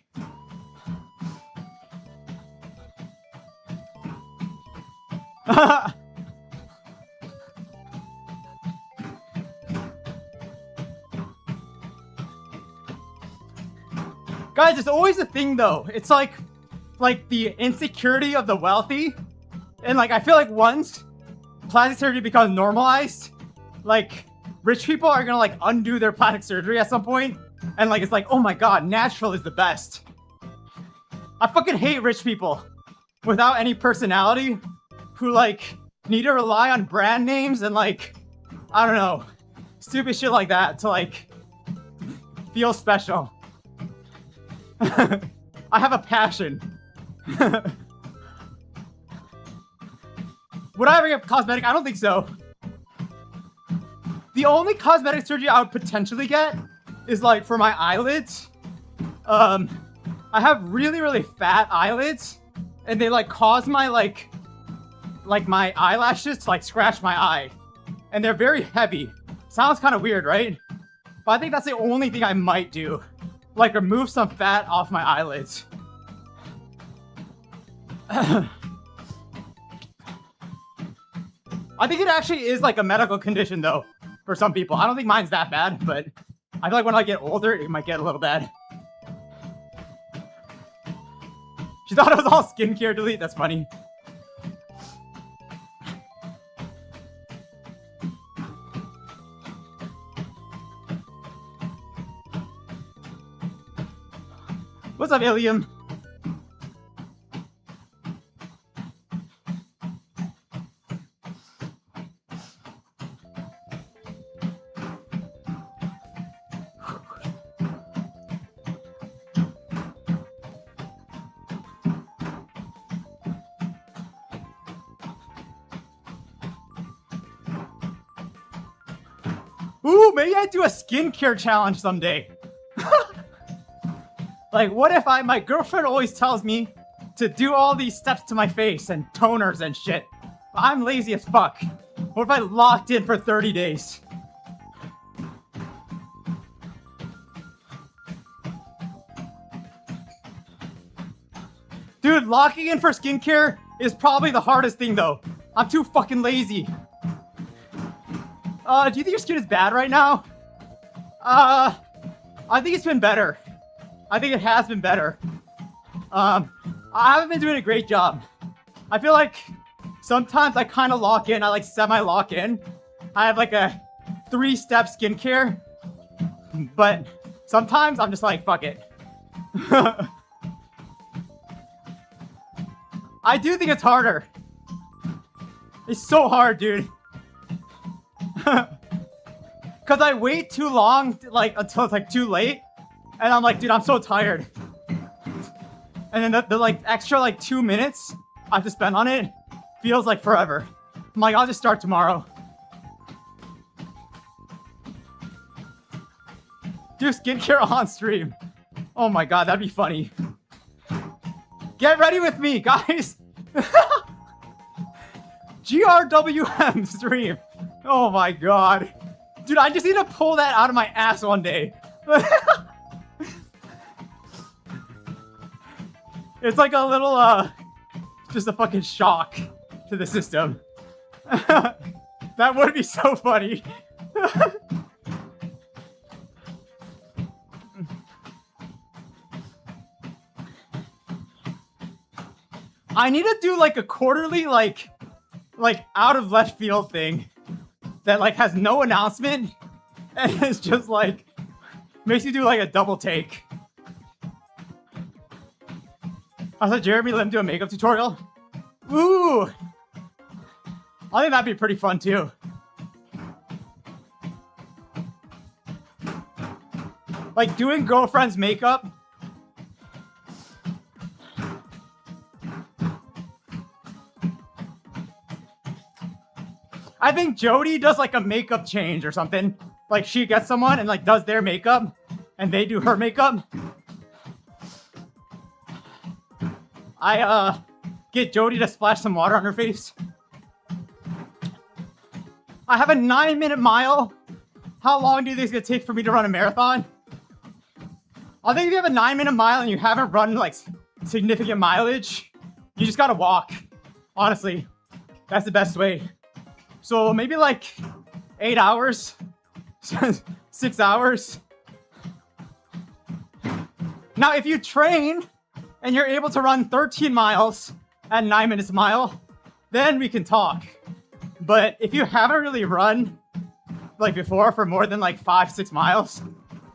Guys, it's always a thing though. It's like the insecurity of the wealthy. And like I feel like once plastic surgery becomes normalized, like rich people are gonna like undo their plastic surgery at some point. And like it's like, oh my God, natural is the best. I fucking hate rich people without any personality who like need to rely on brand names and like, I don't know, stupid shit like that to like feel special. I have a passion. Would I ever get cosmetic? I don't think so. The only cosmetic surgery I would potentially get is like for my eyelids. I have really, really fat eyelids and they like cause my like my eyelashes to like scratch my eye. And they're very heavy. Sounds kind of weird, right? But I think that's the only thing I might do. Like remove some fat off my eyelids. I think it actually is like a medical condition though, for some people. I don't think mine's that bad, but I feel like when I get older, it might get a little bad. She thought it was all skincare delete. That's funny. What's up, Ilium? Ooh, maybe I'd do a skincare challenge someday. Like, what if my girlfriend always tells me to do all these steps to my face and toners and shit. But I'm lazy as fuck. What if I locked in for 30 days? Dude, locking in for skincare is probably the hardest thing though. I'm too fucking lazy. Do you think your skin is bad right now? I think it's been better. I think it has been better. I haven't been doing a great job. I feel like sometimes I kind of lock in. I like semi-lock in. I have like a 3-step skincare, but sometimes I'm just like, fuck it. I do think it's harder. It's so hard, dude. Cause I wait too long, like until it's like too late, and I'm like, dude, I'm so tired. And then the like extra like 2 minutes I have to spend on it feels like forever. I'm like, I'll just start tomorrow. Do skincare on stream. Oh my god, that'd be funny. Get ready with me, guys. GRWM stream. Oh my god. Dude, I just need to pull that out of my ass one day. It's like a little, just a fucking shock to the system. That would be so funny. I need to do like a quarterly, like out of left field thing that like has no announcement and it's just like makes you do like a double take. I saw Jeremy Lim do a makeup tutorial. Ooh, I think that'd be pretty fun too. Like doing girlfriend's makeup. I think Jody does like a makeup change or something. Like she gets someone and like does their makeup and they do her makeup. I get Jody to splash some water on her face. I have a 9-minute mile. How long do you think it's gonna take for me to run a marathon? I think if you have a 9-minute mile and you haven't run like significant mileage, you just gotta walk. Honestly, that's the best way. So maybe like 8 hours, 6 hours. Now, if you train and you're able to run 13 miles at 9 minutes a mile, then we can talk. But if you haven't really run like before for more than like 5-6 miles,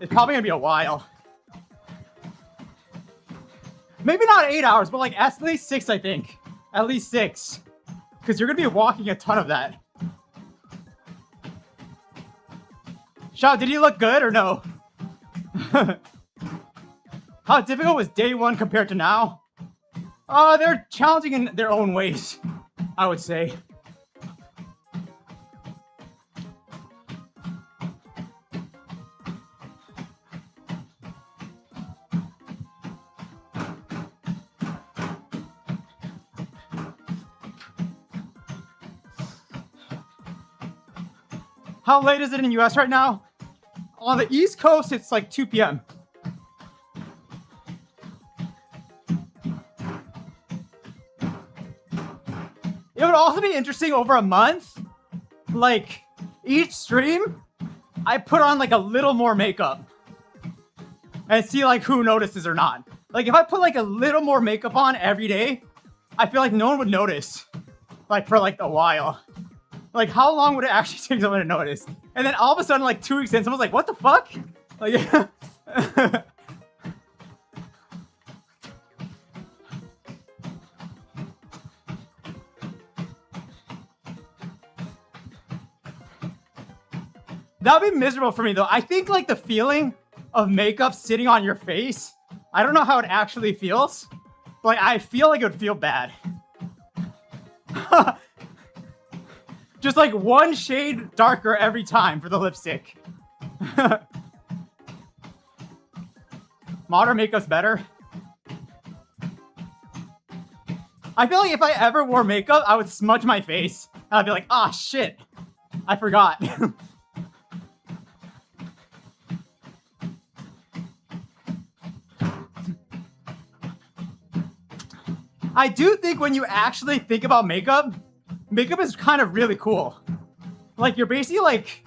it's probably gonna be a while. Maybe not 8 hours, but like at least 6, I think. At least 6. Because you're gonna be walking a ton of that. Shao, did he look good or no? How difficult was day 1 compared to now? They're challenging in their own ways, I would say. How late is it in the US right now? On the East Coast, it's like 2 p.m. It would also be interesting over a month, like each stream, I put on like a little more makeup and see like who notices or not. Like if I put like a little more makeup on every day, I feel like no one would notice like for like a while. Like how long would it actually take someone to notice? And then all of a sudden, like 2 weeks in, someone's like, what the fuck? Like, that'd be miserable for me though. I think like the feeling of makeup sitting on your face, I don't know how it actually feels. But, like I feel like it would feel bad. Just like one shade darker every time for the lipstick. Modern makeup's better. I feel like if I ever wore makeup, I would smudge my face. And I'd be like, ah, shit. I forgot. I do think when you actually think about makeup, makeup is kind of really cool. Like you're basically like,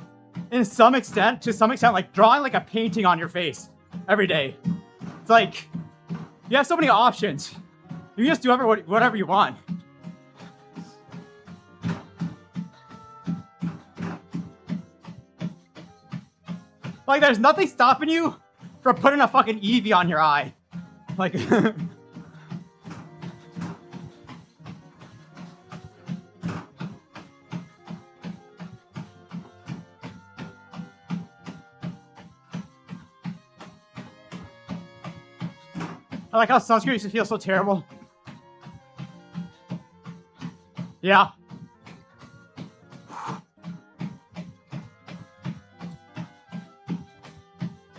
to some extent, like drawing like a painting on your face every day. It's like, you have so many options. You can just do whatever you want. Like there's nothing stopping you for putting a fucking Eevee on your eye. Like, I like how sunscreen used to feel so terrible. Yeah.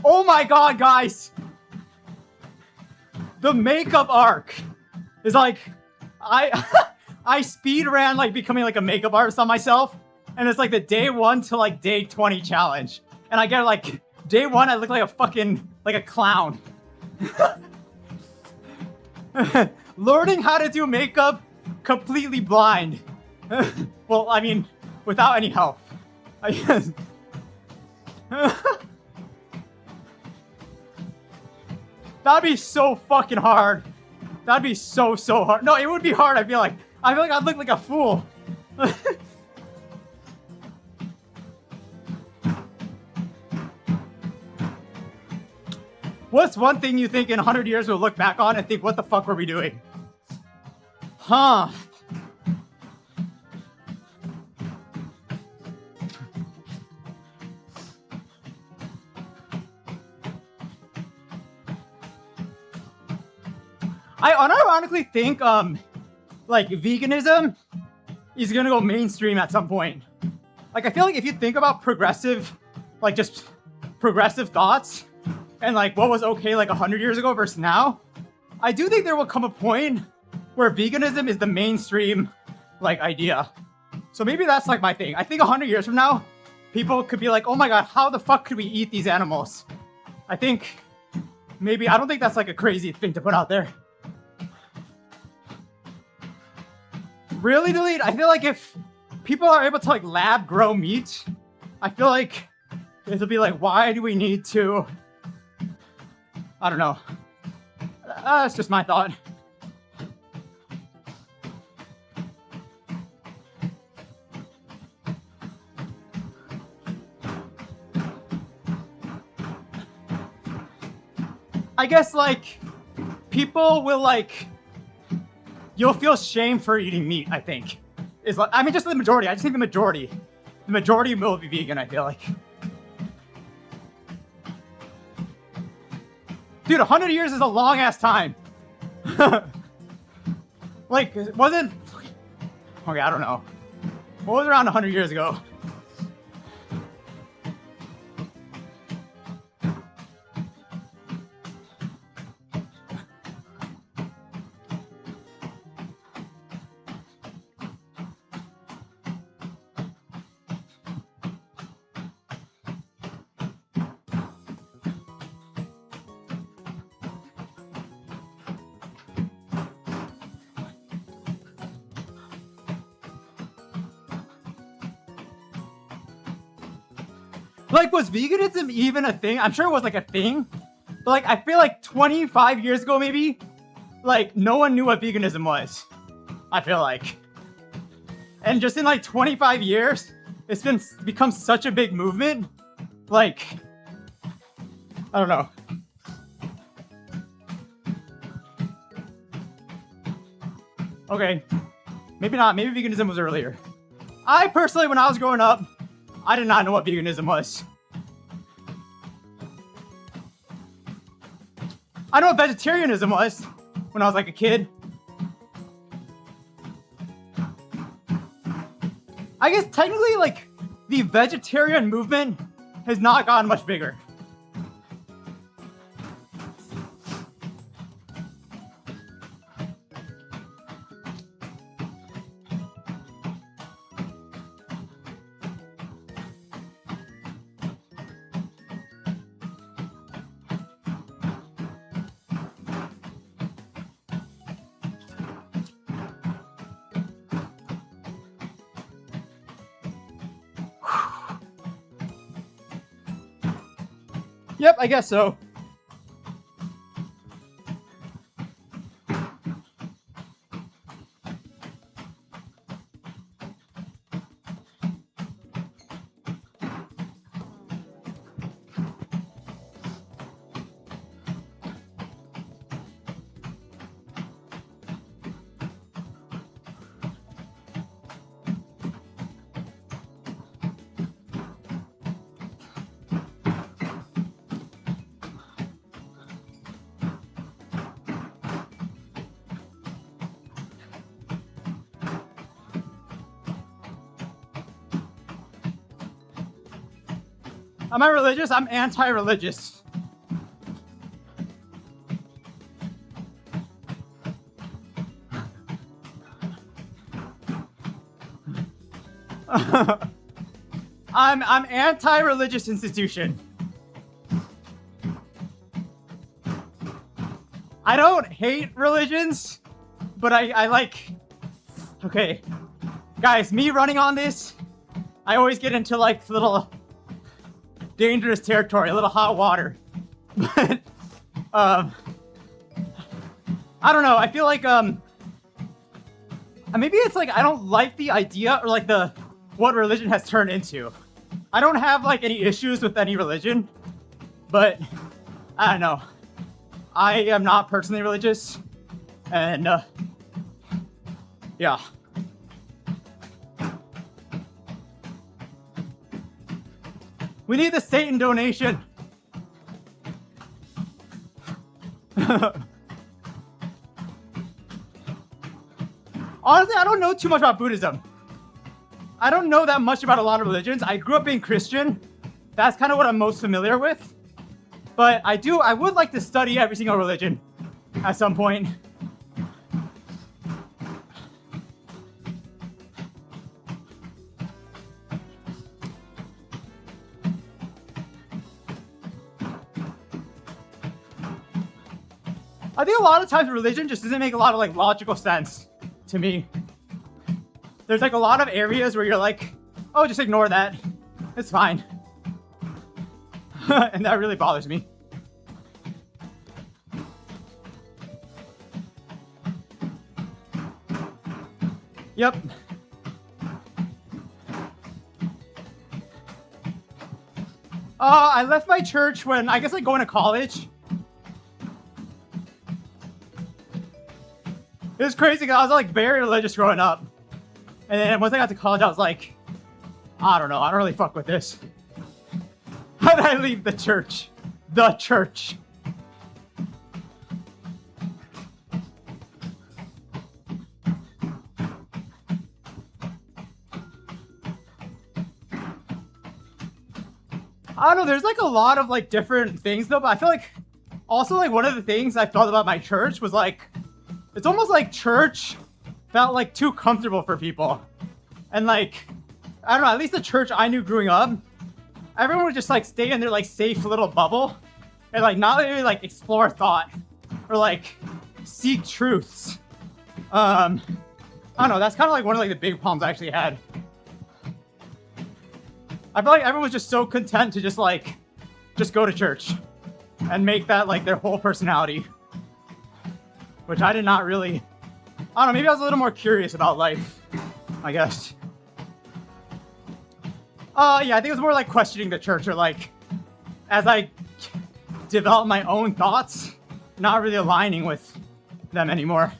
Oh my god, guys! The makeup arc is like, I speed ran like becoming like a makeup artist on myself, and it's like the day 1 to like day 20 challenge, and I get like day 1 I look like a fucking like a clown. Learning how to do makeup completely blind. Well, I mean, without any help. I guess. That'd be so fucking hard. That'd be so hard. No, it would be hard. I feel like I'd look like a fool. What's one thing you think in 100 years we'll look back on and think, what the fuck were we doing? Huh. I unironically think, like, veganism is gonna go mainstream at some point. Like, I feel like if you think about progressive, like, just progressive thoughts, and, like, what was okay, like, 100 years ago versus now, I do think there will come a point where veganism is the mainstream, like, idea. So maybe that's, like, my thing. I think 100 years from now, people could be like, oh my god, how the fuck could we eat these animals? I think, maybe, I don't think that's, like, a crazy thing to put out there. Really, Delete? I feel like if people are able to, like, lab grow meat, I feel like it'll be like, why do we need to? I don't know. That's just my thought. I guess, like, people will, like, you'll feel shame for eating meat, I think. Is like, I mean, just the majority. I just think the majority. The majority will be vegan, I feel like. Dude, 100 years is a long-ass time. Like, it wasn't... Okay, I don't know. What was around 100 years ago? Like, was veganism even a thing? I'm sure it was, like, a thing. But, like, I feel like 25 years ago, maybe, like, no one knew what veganism was. I feel like. And just in, like, 25 years, it's become such a big movement. Like, I don't know. Okay. Maybe not. Maybe veganism was earlier. I personally, when I was growing up, I did not know what veganism was. I know what vegetarianism was when I was like a kid. I guess technically, like, the vegetarian movement has not gotten much bigger. Yep, I guess so. Am I religious? I'm anti-religious. I'm anti-religious institution. I don't hate religions, but I like. Okay, guys, me running on this, I always get into like little dangerous territory, a little hot water. But I don't know. I feel like maybe it's like I don't like the idea or like what religion has turned into. I don't have like any issues with any religion, but I don't know. I am not personally religious, and yeah. We need the Satan donation. Honestly, I don't know too much about Buddhism. I don't know that much about a lot of religions. I grew up being Christian. That's kind of what I'm most familiar with. But I would like to study every single religion at some point. I think a lot of times religion just doesn't make a lot of like logical sense to me. There's like a lot of areas where you're like, oh, just ignore that. It's fine. And that really bothers me. Yep. I left my church when I guess like going to college. It was crazy because I was like very religious growing up. And then once I got to college, I was like, I don't know, I don't really fuck with this. How did I leave the church? The church. I don't know, there's like a lot of like different things though, but I feel like also like one of the things I felt about my church was like, it's almost like church felt like too comfortable for people. And like, I don't know, at least the church I knew growing up, everyone would just like stay in their like safe little bubble and like not really like explore thought or like seek truths. I don't know, that's kind of like one of like the big problems I actually had. I feel like everyone was just so content to just go to church and make that like their whole personality. Which I did not really, I don't know, maybe I was a little more curious about life, I guess. Yeah, I think it was more like questioning the church or like, as I developed my own thoughts, not really aligning with them anymore.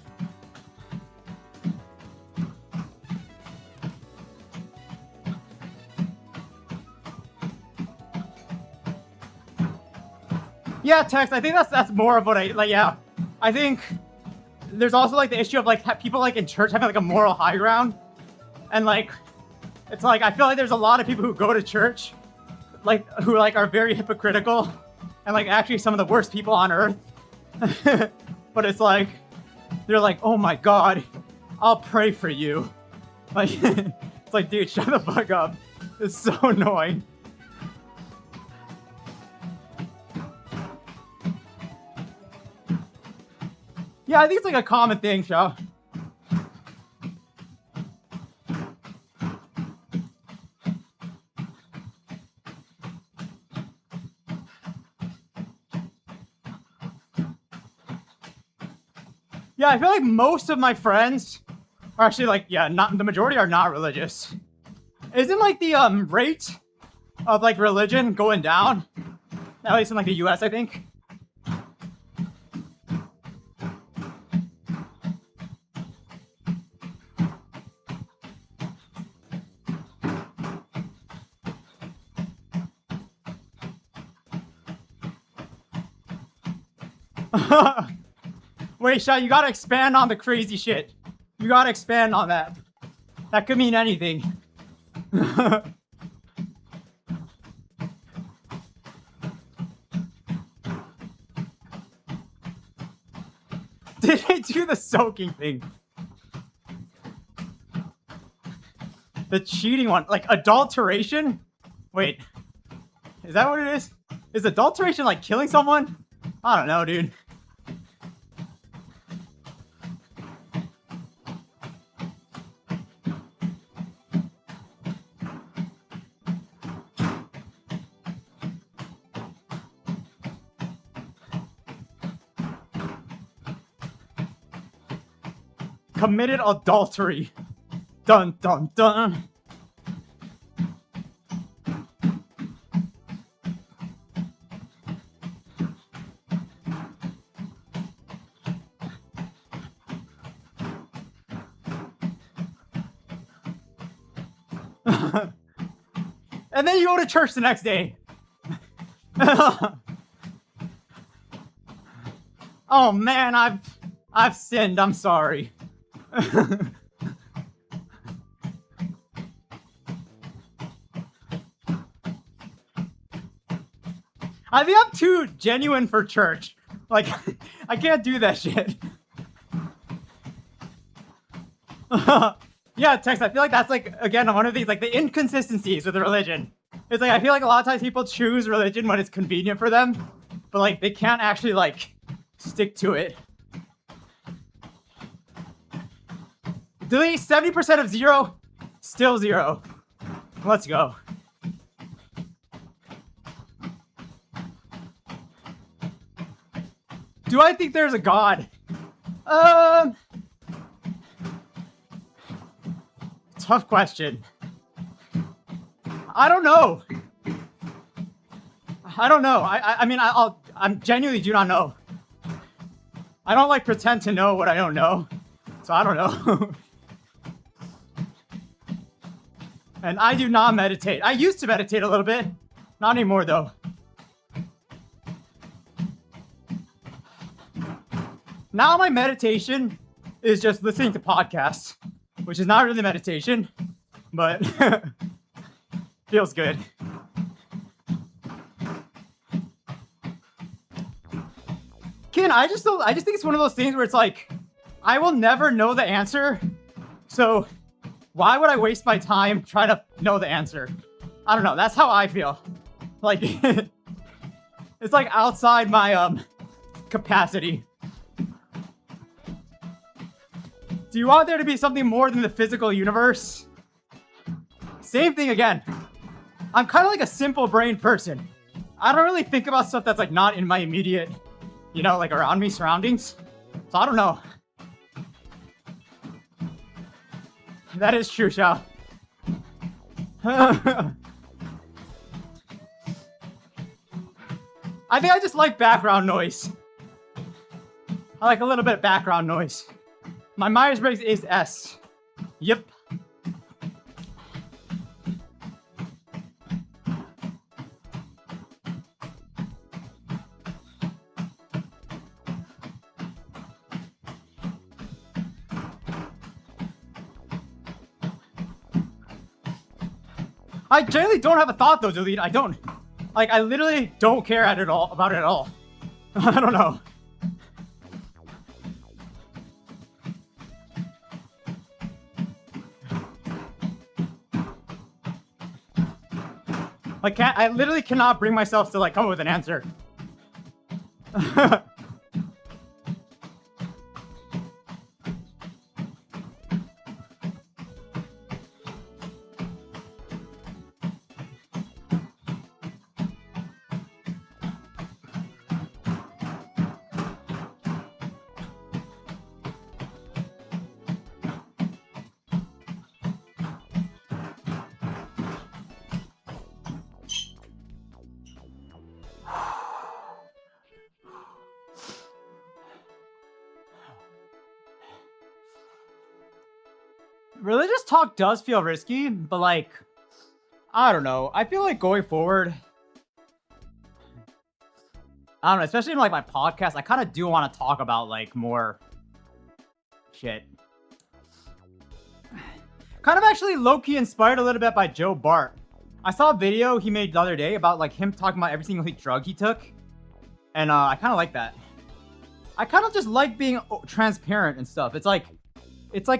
Yeah, text, I think that's more of what I, like, yeah. I think there's also like the issue of like people like in church having like a moral high ground. And like, it's like, I feel like there's a lot of people who go to church, like, who like are very hypocritical and like actually some of the worst people on earth. But it's like, they're like, oh my God, I'll pray for you. Like, it's like, dude, shut the fuck up. It's so annoying. Yeah, I think it's like a common thing, Shaw. Yeah, I feel like most of my friends are actually like, yeah, not the majority are not religious. Isn't like the rate of like religion going down? At least in like the US, I think. Wait, Shaw, you gotta expand on the crazy shit. You gotta expand on that. That could mean anything. Did they do the soaking thing? The cheating one, like adulteration? Wait, is that what it is? Is adulteration like killing someone? I don't know, dude. Committed adultery. Dun dun dun. And then you go to church the next day. Oh man, I've sinned. I'm sorry. I think I'm too genuine for church. Like, I can't do that shit. Yeah, Tex, I feel like that's like, again, one of these, like, the inconsistencies with religion. It's like, I feel like a lot of times people choose religion when it's convenient for them, but like, they can't actually, like, stick to it. Delete 70% of 0, still 0. Let's go. Do I think there's a God? Tough question. I don't know. I mean, I'm genuinely do not know. I don't like pretend to know what I don't know. So I don't know. And I do not meditate. I used to meditate a little bit. Not anymore, though. Now my meditation is just listening to podcasts, which is not really meditation, but feels good. Ken, I just think it's one of those things where it's like, I will never know the answer, so why would I waste my time trying to know the answer? I don't know. That's how I feel. Like, it's like outside my capacity. Do you want there to be something more than the physical universe? Same thing again. I'm kind of like a simple brain person. I don't really think about stuff that's like not in my immediate, you know, like around me surroundings. So I don't know. That is true, Shao. I think I just like background noise. I like a little bit of background noise. My Myers-Briggs is S. Yep. I generally don't have a thought though, Delete. I don't. Like, I literally don't care about it at all. I don't know. Like, I literally cannot bring myself to like come up with an answer. Religious talk does feel risky, but like, I don't know. I feel like going forward, I don't know, especially in like my podcast, I kind of do want to talk about like more shit. Kind of actually low-key inspired a little bit by Joe Bart. I saw a video he made the other day about like him talking about every single drug he took. And I kind of like that. I kind of just like being transparent and stuff. It's like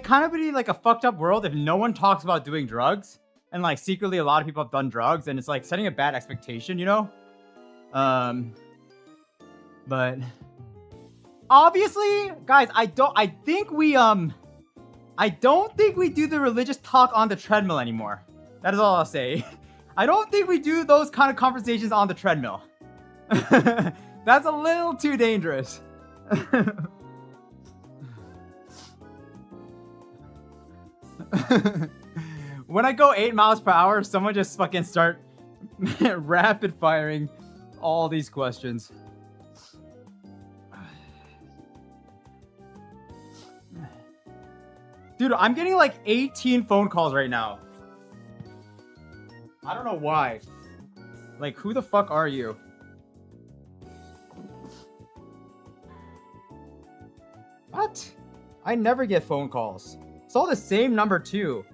kind of be like a fucked up world if no one talks about doing drugs and like secretly a lot of people have done drugs and it's like setting a bad expectation, you know? But obviously, guys, I don't think we do the religious talk on the treadmill anymore. That is all I'll say. I don't think we do those kind of conversations on the treadmill. That's a little too dangerous. When I go 8 miles per hour, someone just fucking start rapid firing all these questions. Dude, I'm getting like 18 phone calls right now. I don't know why. Like, who the fuck are you? What? I never get phone calls. It's all the same number too.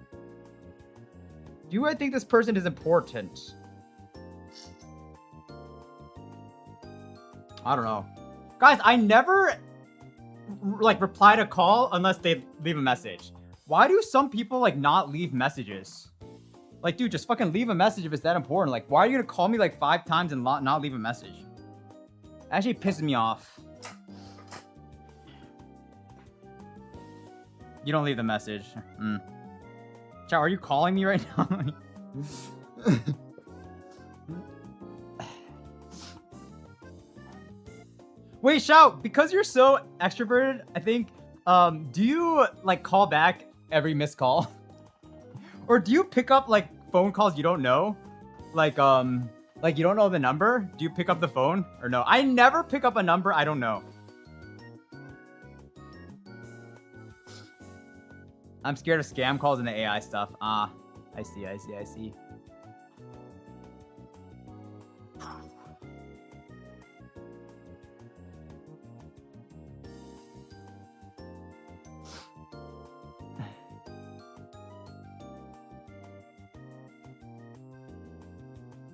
Do I think this person is important? I don't know. Guys, I never like reply to call unless they leave a message. Why do some people like not leave messages? Like, dude, just fucking leave a message if it's that important. Like, why are you gonna call me like 5 times and not leave a message? Actually pisses me off. You don't leave the message. Chat, are you calling me right now? Wait, Shout, because you're so extroverted, I think, do you like call back every missed call? Or do you pick up like phone calls you don't know? Like you don't know the number? Do you pick up the phone or no? I never pick up a number I don't know. I'm scared of scam calls and the AI stuff. Ah, I see.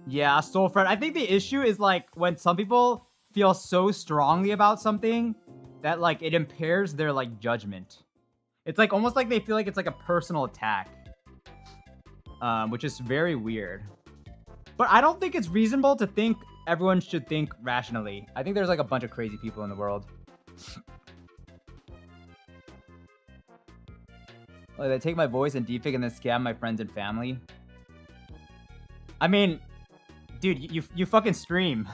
Yeah, Soulfriend. I think the issue is like when some people feel so strongly about something that like it impairs their like judgment. It's like almost like they feel like it's like a personal attack, which is very weird. But I don't think it's reasonable to think everyone should think rationally. I think there's like a bunch of crazy people in the world. Like they take my voice and deepfake and then scam my friends and family. I mean, dude, you fucking stream.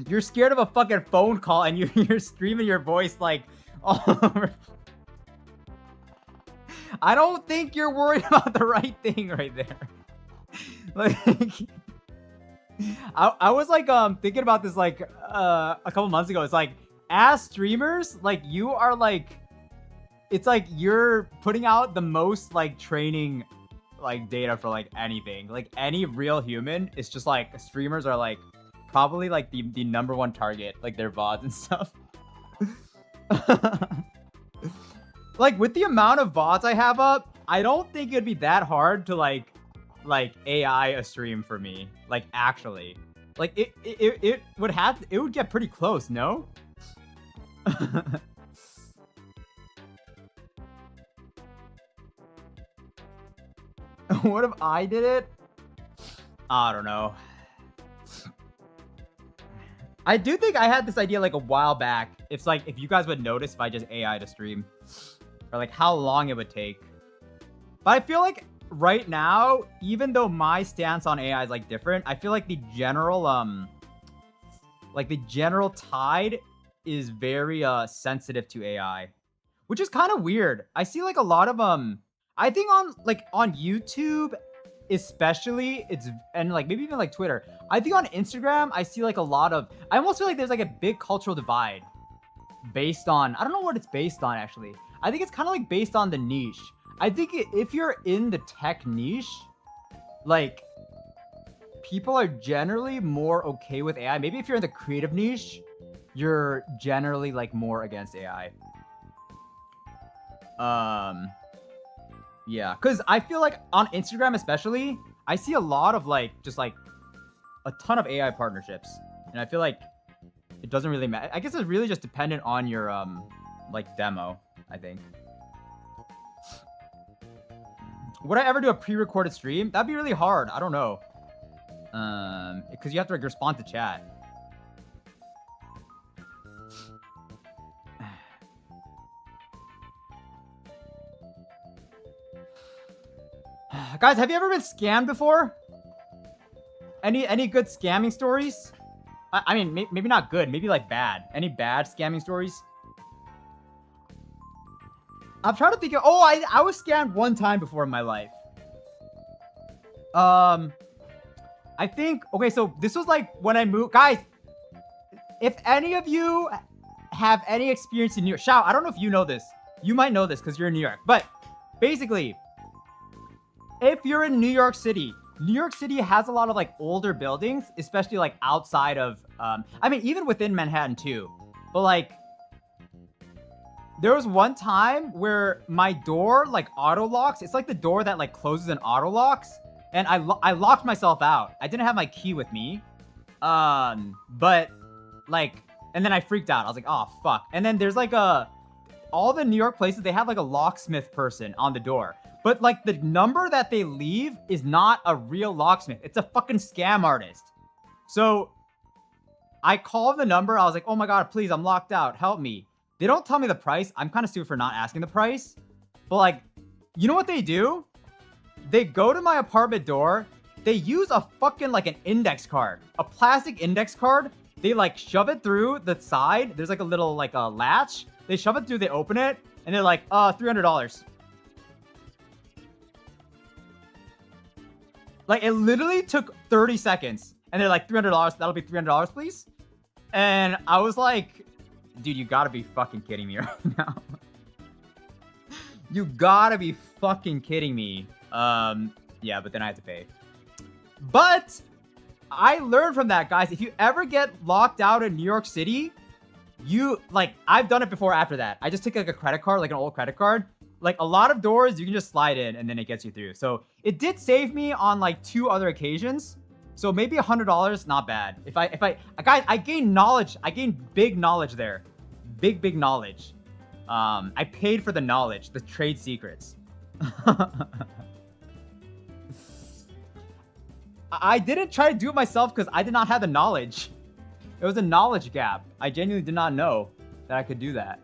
You're scared of a fucking phone call and you're streaming your voice like all over. I don't think you're worried about the right thing right there. Like, I was like thinking about this like a couple months ago. It's like as streamers, like you are like, it's like you're putting out the most like training like data for like anything. Like any real human, it's just like streamers are like probably like the number one target, like their VODs and stuff. Like with the amount of VODs I have up, I don't think it'd be that hard to like AI a stream for me. Like actually, like it would get pretty close, no? What if I did it? I don't know. I do think I had this idea like a while back. It's like if you guys would notice if I just AI to stream, or like how long it would take. But I feel like right now, even though my stance on AI is like different, I feel like the general tide is very sensitive to AI, which is kind of weird. I see like a lot of I think on YouTube especially, and like maybe even like Twitter, I think on Instagram I see like a lot of, I almost feel like there's like a big cultural divide based on, I don't know what it's based on actually. I think it's kind of like based on the niche. I think if you're in the tech niche, like people are generally more okay with AI. Maybe if you're in the creative niche, you're generally like more against AI. Yeah, because I feel like on Instagram especially, I see a lot of like just like a ton of AI partnerships, and I feel like it doesn't really matter. I guess it's really just dependent on your like demo, I think. Would I ever do a pre-recorded stream? That'd be really hard. I don't know. Because you have to like respond to chat. Guys, have you ever been scammed before? Any good scamming stories? I mean, maybe not good. Maybe like bad. Any bad scamming stories? I'm trying to think of... Oh, I was scammed one time before in my life. I think... Okay, so this was like when I moved... Guys, if any of you have any experience in New York... Shao, I don't know if you know this. You might know this because you're in New York. But basically, if you're in New York City has a lot of like older buildings, especially like outside of... I mean, even within Manhattan too. But like... There was one time where my door like auto locks. It's like the door that like closes and auto locks, and I locked myself out. I didn't have my key with me, but like, and then I freaked out. I was like, oh fuck. And then there's like all the New York places, they have like a locksmith person on the door, but like the number that they leave is not a real locksmith. It's a fucking scam artist. So I called the number. I was like, oh my god, please, I'm locked out. Help me. They don't tell me the price. I'm kind of stupid for not asking the price. But like, you know what they do? They go to my apartment door. They use a fucking like an index card. A plastic index card. They like shove it through the side. There's like a little like a latch. They shove it through, they open it. And they're like, $300. Like it literally took 30 seconds. And they're like, $300. That'll be $300, please. And I was like... Dude, you gotta be fucking kidding me right now. You gotta be fucking kidding me. Yeah, but then I had to pay. But I learned from that, guys. If you ever get locked out in New York City, I've done it before after that. I just took like a credit card, like an old credit card. Like a lot of doors, you can just slide in and then it gets you through. So it did save me on like 2 other occasions. So maybe $100, not bad. Guys, I gained knowledge. I gained big knowledge there. Big knowledge. I paid for the knowledge, the trade secrets. I didn't try to do it myself because I did not have the knowledge. It was a knowledge gap. I genuinely did not know that I could do that.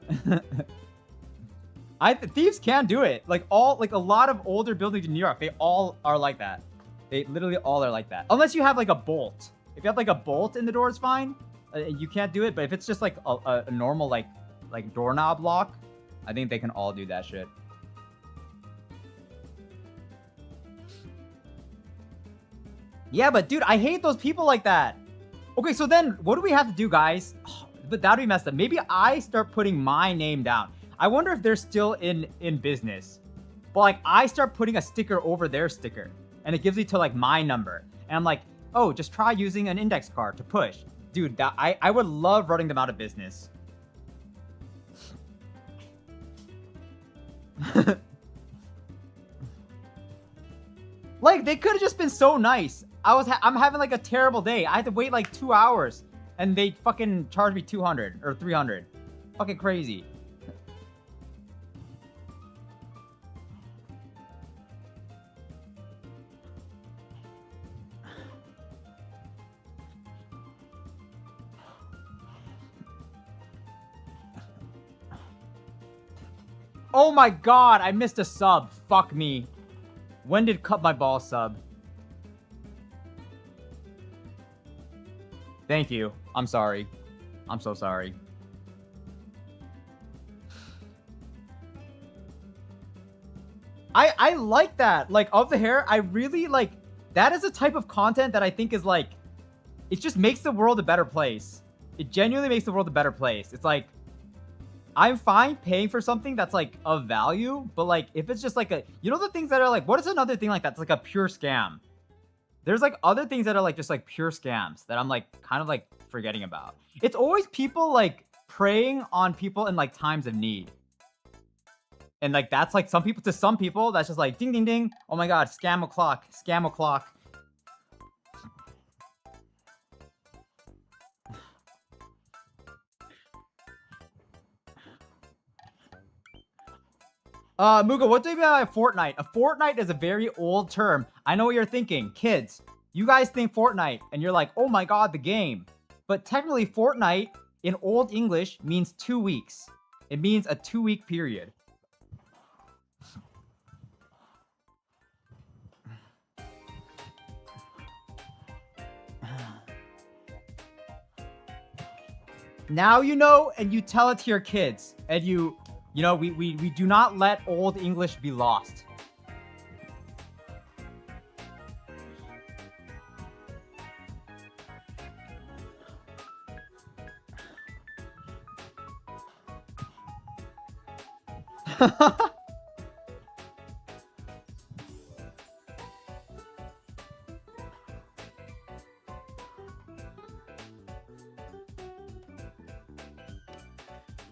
Thieves can do it. Like a lot of older buildings in New York, they all are like that. They literally all are like that. Unless you have like a bolt. If you have like a bolt in the door, it's fine. You can't do it. But if it's just like a normal like doorknob lock, I think they can all do that shit. Yeah, but dude, I hate those people like that. Okay, so then what do we have to do, guys? But that'd be messed up. Maybe I start putting my name down. I wonder if they're still in business. But like I start putting a sticker over their sticker. And it gives me to like my number. And I'm like, oh, just try using an index card to push. Dude, I would love running them out of business. Like, they could have just been so nice. I'm having like a terrible day. I had to wait like 2 hours. And they fucking charged me 200 or 300. Fucking crazy. Oh my god, I missed a sub. Fuck me. When did Cut My Ball sub? Thank you. I'm sorry. I'm so sorry. I like that. Like, of the hair, I really like... That is a type of content that I think is like... It just makes the world a better place. It genuinely makes the world a better place. It's like... I'm fine paying for something that's like of value, but like if it's just like a, you know, the things that are like, what is another thing like that's like a pure scam? There's like other things that are like just like pure scams that I'm like kind of like forgetting about. It's always people like preying on people in like times of need. And like that's like some people, to some people, that's just like ding ding ding. Oh my god, scam o'clock, scam o'clock. Muga, what do you mean by a fortnight? A fortnight is a very old term. I know what you're thinking. Kids, you guys think Fortnite, and you're like, oh my god, the game. But technically, Fortnite in Old English means 2 weeks. It means a 2-week period. Now you know, and you tell it to your kids. And you know, we do not let Old English be lost.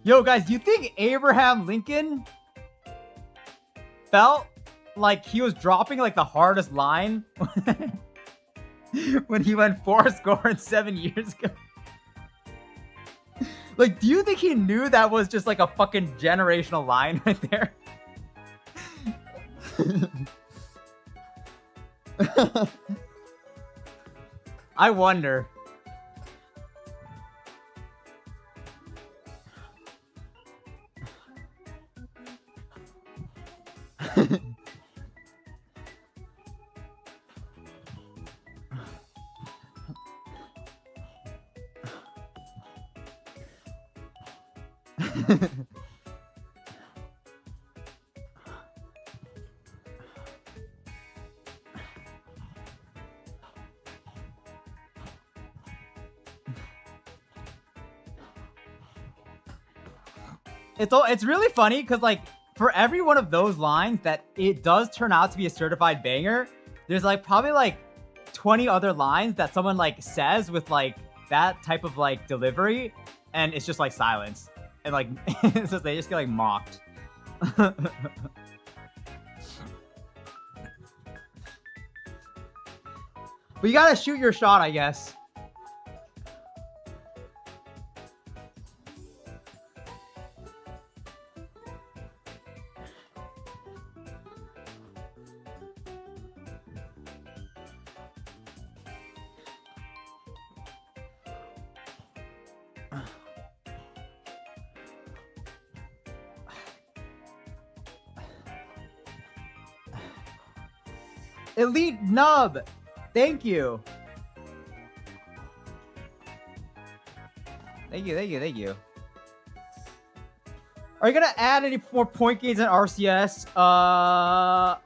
Yo, guys, do you think Abraham Lincoln felt like he was dropping like the hardest line when he went 7 years ago? Like, do you think he knew that was just like a fucking generational line right there? I wonder. It's really funny because like for every one of those lines that it does turn out to be a certified banger, there's like probably like 20 other lines that someone like says with like that type of like delivery, and it's just like silence, and like it's just, they just get like mocked. But you gotta shoot your shot, I guess. Elite Nub, thank you. Thank you. Are you gonna add any more point gains in RCS? I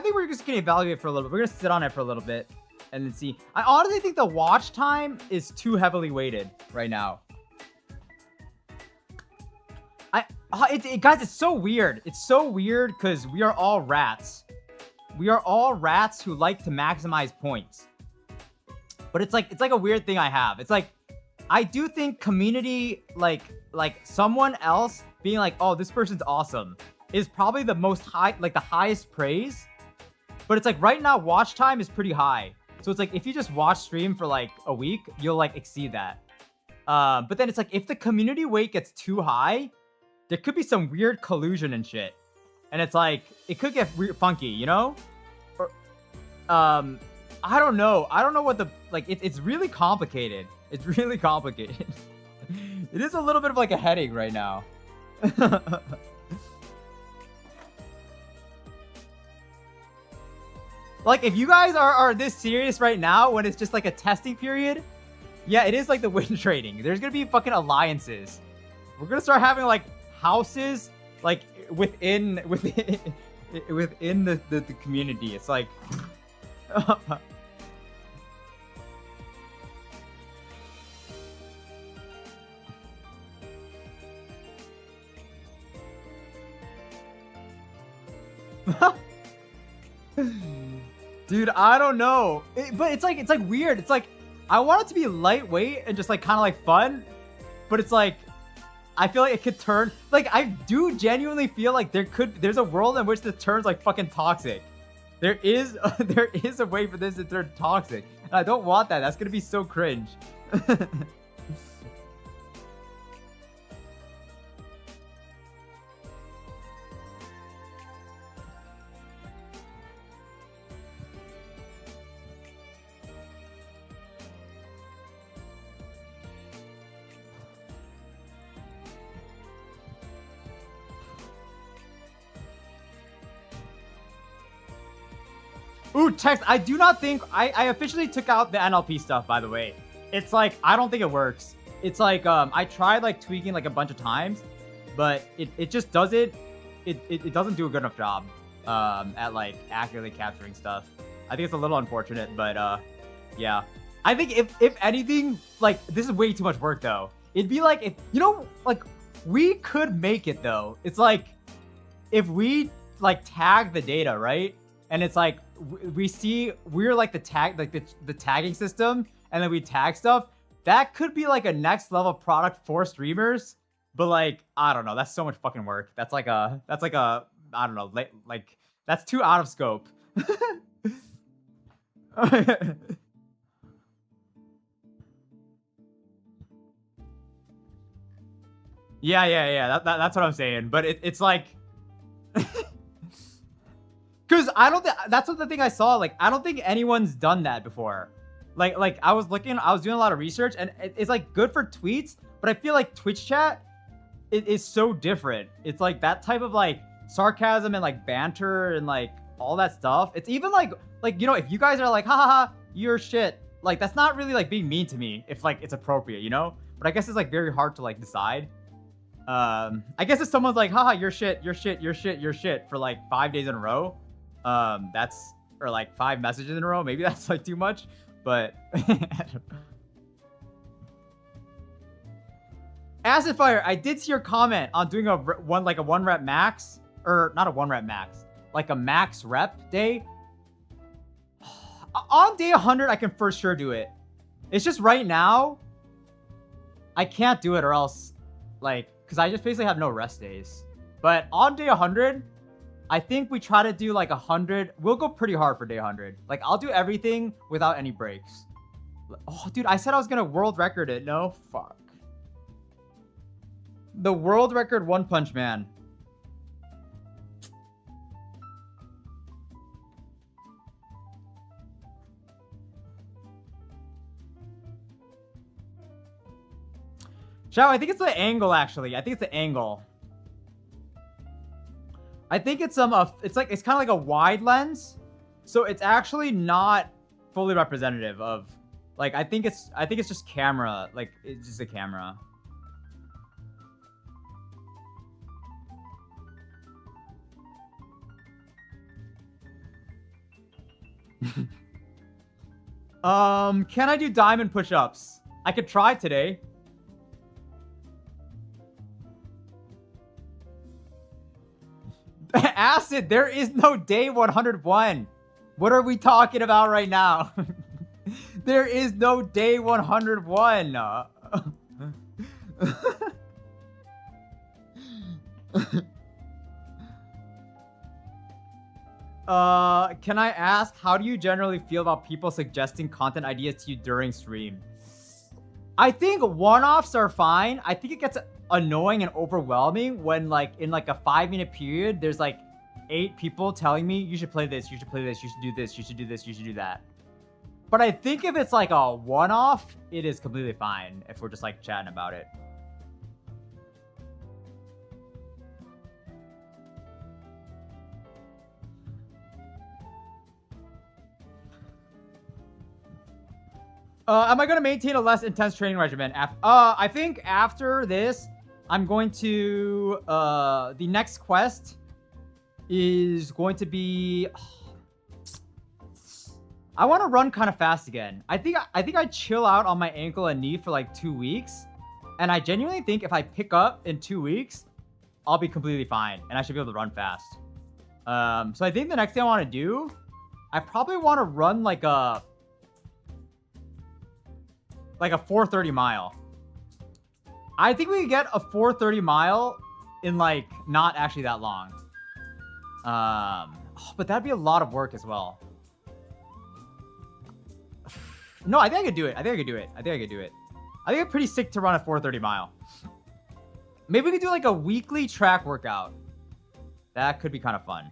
think we're just gonna evaluate for a little bit. We're gonna sit on it for a little bit and then see. I honestly think the watch time is too heavily weighted right now. Guys, it's so weird. It's so weird because we are all rats. We are all rats who like to maximize points. But it's like a weird thing I have. It's like I do think community like someone else being like, "Oh, this person's awesome," is probably the most high, like the highest praise. But it's like right now watch time is pretty high. So it's like if you just watch stream for like a week, you'll like exceed that. But then it's like if the community weight gets too high, there could be some weird collusion and shit. And it's like, it could get funky, you know? Or, I don't know. I don't know what the, like, it's really complicated. It's really complicated. It is a little bit of like a headache right now. Like, if you guys are this serious right now when it's just like a testing period, yeah, it is like the win trading. There's gonna be fucking alliances. We're gonna start having like houses like within the community. It's like dude, I don't know. But it's like weird. It's like I want it to be lightweight and just like kind of like fun, but it's like I feel like it could turn, like, I do genuinely feel like there's a world in which this turns like fucking toxic. There is a way for this to turn toxic. And I don't want that. That's gonna be so cringe. Ooh, text. I do not think I officially took out the NLP stuff, by the way. It's like I don't think it works. It's like I tried like tweaking like a bunch of times, but it just doesn't it doesn't do a good enough job at like accurately capturing stuff. I think it's a little unfortunate, but yeah. I think if anything, like this is way too much work though. It'd be like if you know like we could make it though. It's like if we like tag the data, right? And it's like we see we're like the tag like the tagging system, and then we tag stuff. That could be like a next level product for streamers, but like I don't know, that's so much fucking work. That's like a I don't know, like that's too out of scope. Yeah. That's what I'm saying. But it's like, because I don't think that's what the thing I saw. Like, I don't think anyone's done that before. Like I was doing a lot of research, and it's like good for tweets, but I feel like Twitch chat is so different. It's like that type of like sarcasm and like banter and like all that stuff. It's even like you know, if you guys are like ha ha ha, you're shit. Like that's not really like being mean to me if like it's appropriate, you know. But I guess it's like very hard to like decide. I guess if someone's like, haha, you're shit for like 5 days in a row, that's, or like 5 messages in a row, maybe that's like too much, but Acid Fire, I did see your comment on doing a one rep max, or not a 1 rep max, like a max rep day. On day 100, I can for sure do it. It's just right now, I can't do it, or else like, because I just basically have no rest days. But on day 100, I think we try to do like 100. We'll go pretty hard for day 100. Like, I'll do everything without any breaks. Oh, dude, I said I was going to world record it. No, fuck. The world record One Punch Man. Shao, I think it's the angle, actually. I think it's the angle. I think it's it's kind of like a wide lens, so it's actually not fully representative of, like, I think it's just camera, like it's just a camera. Can I do diamond push-ups? I could try today. Acid, there is no day 101. What are we talking about right now? There is no day 101. Can I ask, how do you generally feel about people suggesting content ideas to you during stream? I think one-offs are fine. I think it gets annoying and overwhelming when, like, in like a 5-minute period, there's like 8 people telling me you should play this, you should play this, you should do this, you should do this, you should do that. But I think if it's like a one-off, it is completely fine if we're just like chatting about it. Am I going to maintain a less intense training regimen? I think after this, I'm going to, the next quest is going to be, I want to run kind of fast again. I think I chill out on my ankle and knee for like 2 weeks. And I genuinely think if I pick up in 2 weeks, I'll be completely fine. And I should be able to run fast. So I think the next thing I want to do, I probably want to run like a 430 mile. I think we could get a 430 mile in like not actually that long. But that'd be a lot of work as well. No, I think I could do it. I think I'm pretty sick to run a 430 mile. Maybe we could do like a weekly track workout. That could be kind of fun.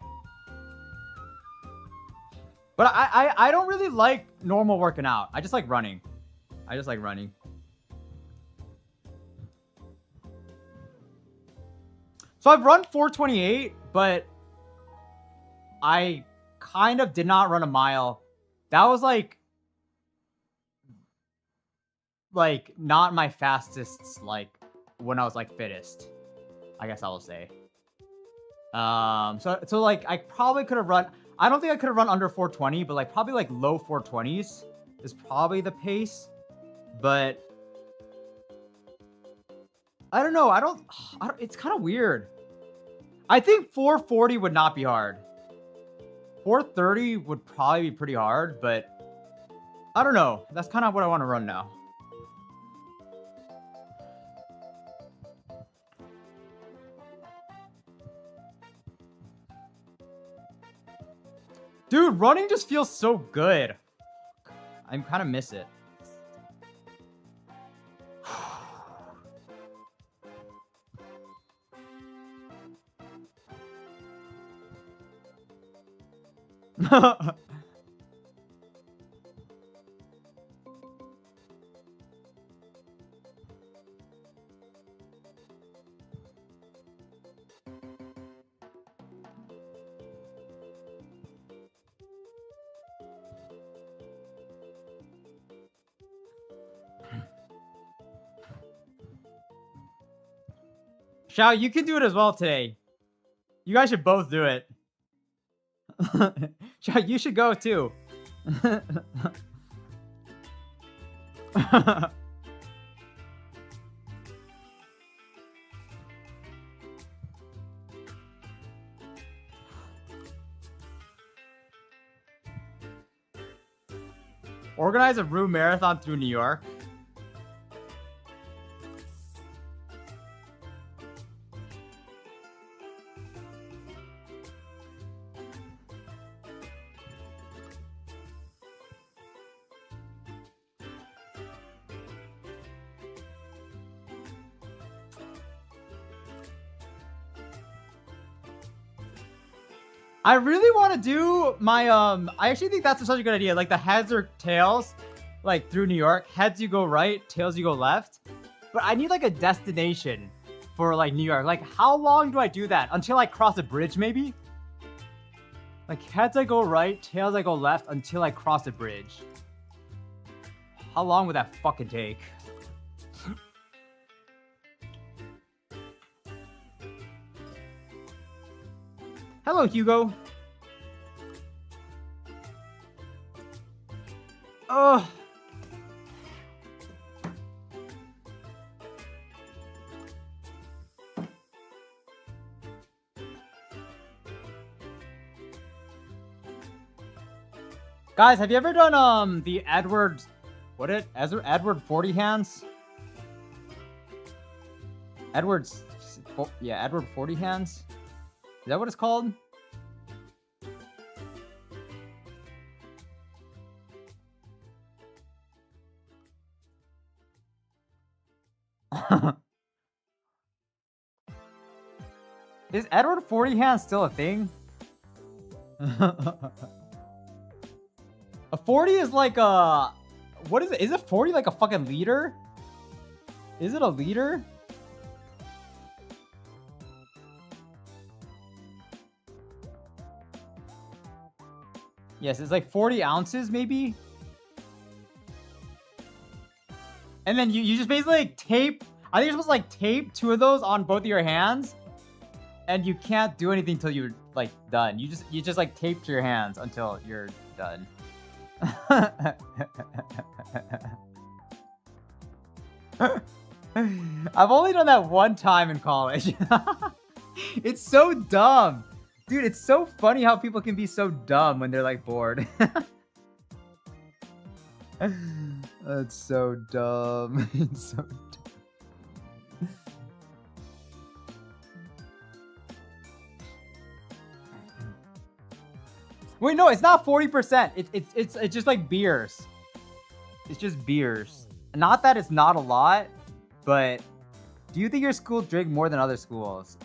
But I don't really like normal working out. I just like running. So I've run 428, but I kind of did not run a mile. That was like not my fastest, like when I was like fittest, I guess I will say. So like I probably could have run. I don't think I could have run under 420, but like probably like low 420s is probably the pace. But I don't know. I don't it's kind of weird. I think 440 would not be hard. 430 would probably be pretty hard, but I don't know. That's kind of what I want to run now. Dude, running just feels so good. I kind of miss it. Xiao, you can do it as well today. You guys should both do it. Xiao, you should go too. Organize a room marathon through New York. I really want to do my I actually think that's such a good idea. Like the heads or tails, like through New York. Heads you go right, tails you go left. But I need like a destination for like New York. Like how long do I do that? Until I cross a bridge maybe? Like heads I go right, tails I go left until I cross a bridge. How long would that fucking take? Hello, Hugo. Oh. Guys, have you ever done the Edward 40 hands? Edward 40 hands? Is that what it's called? Is Edward 40 hands still a thing? A 40 is like a... What is it? Is it 40 like a fucking liter? Is it a liter? Yes, it's like 40 ounces, maybe. And then you just basically like tape. I think you're supposed to like tape 2 of those on both of your hands, and you can't do anything until you're like done. You just like tape to your hands until you're done. I've only done that one time in college. It's so dumb. Dude, it's so funny how people can be so dumb when they're like bored. That's so dumb. It's so dumb. Wait, no, it's not 40%. It's just like beers. It's just beers. Not that it's not a lot, but do you think your school drink more than other schools?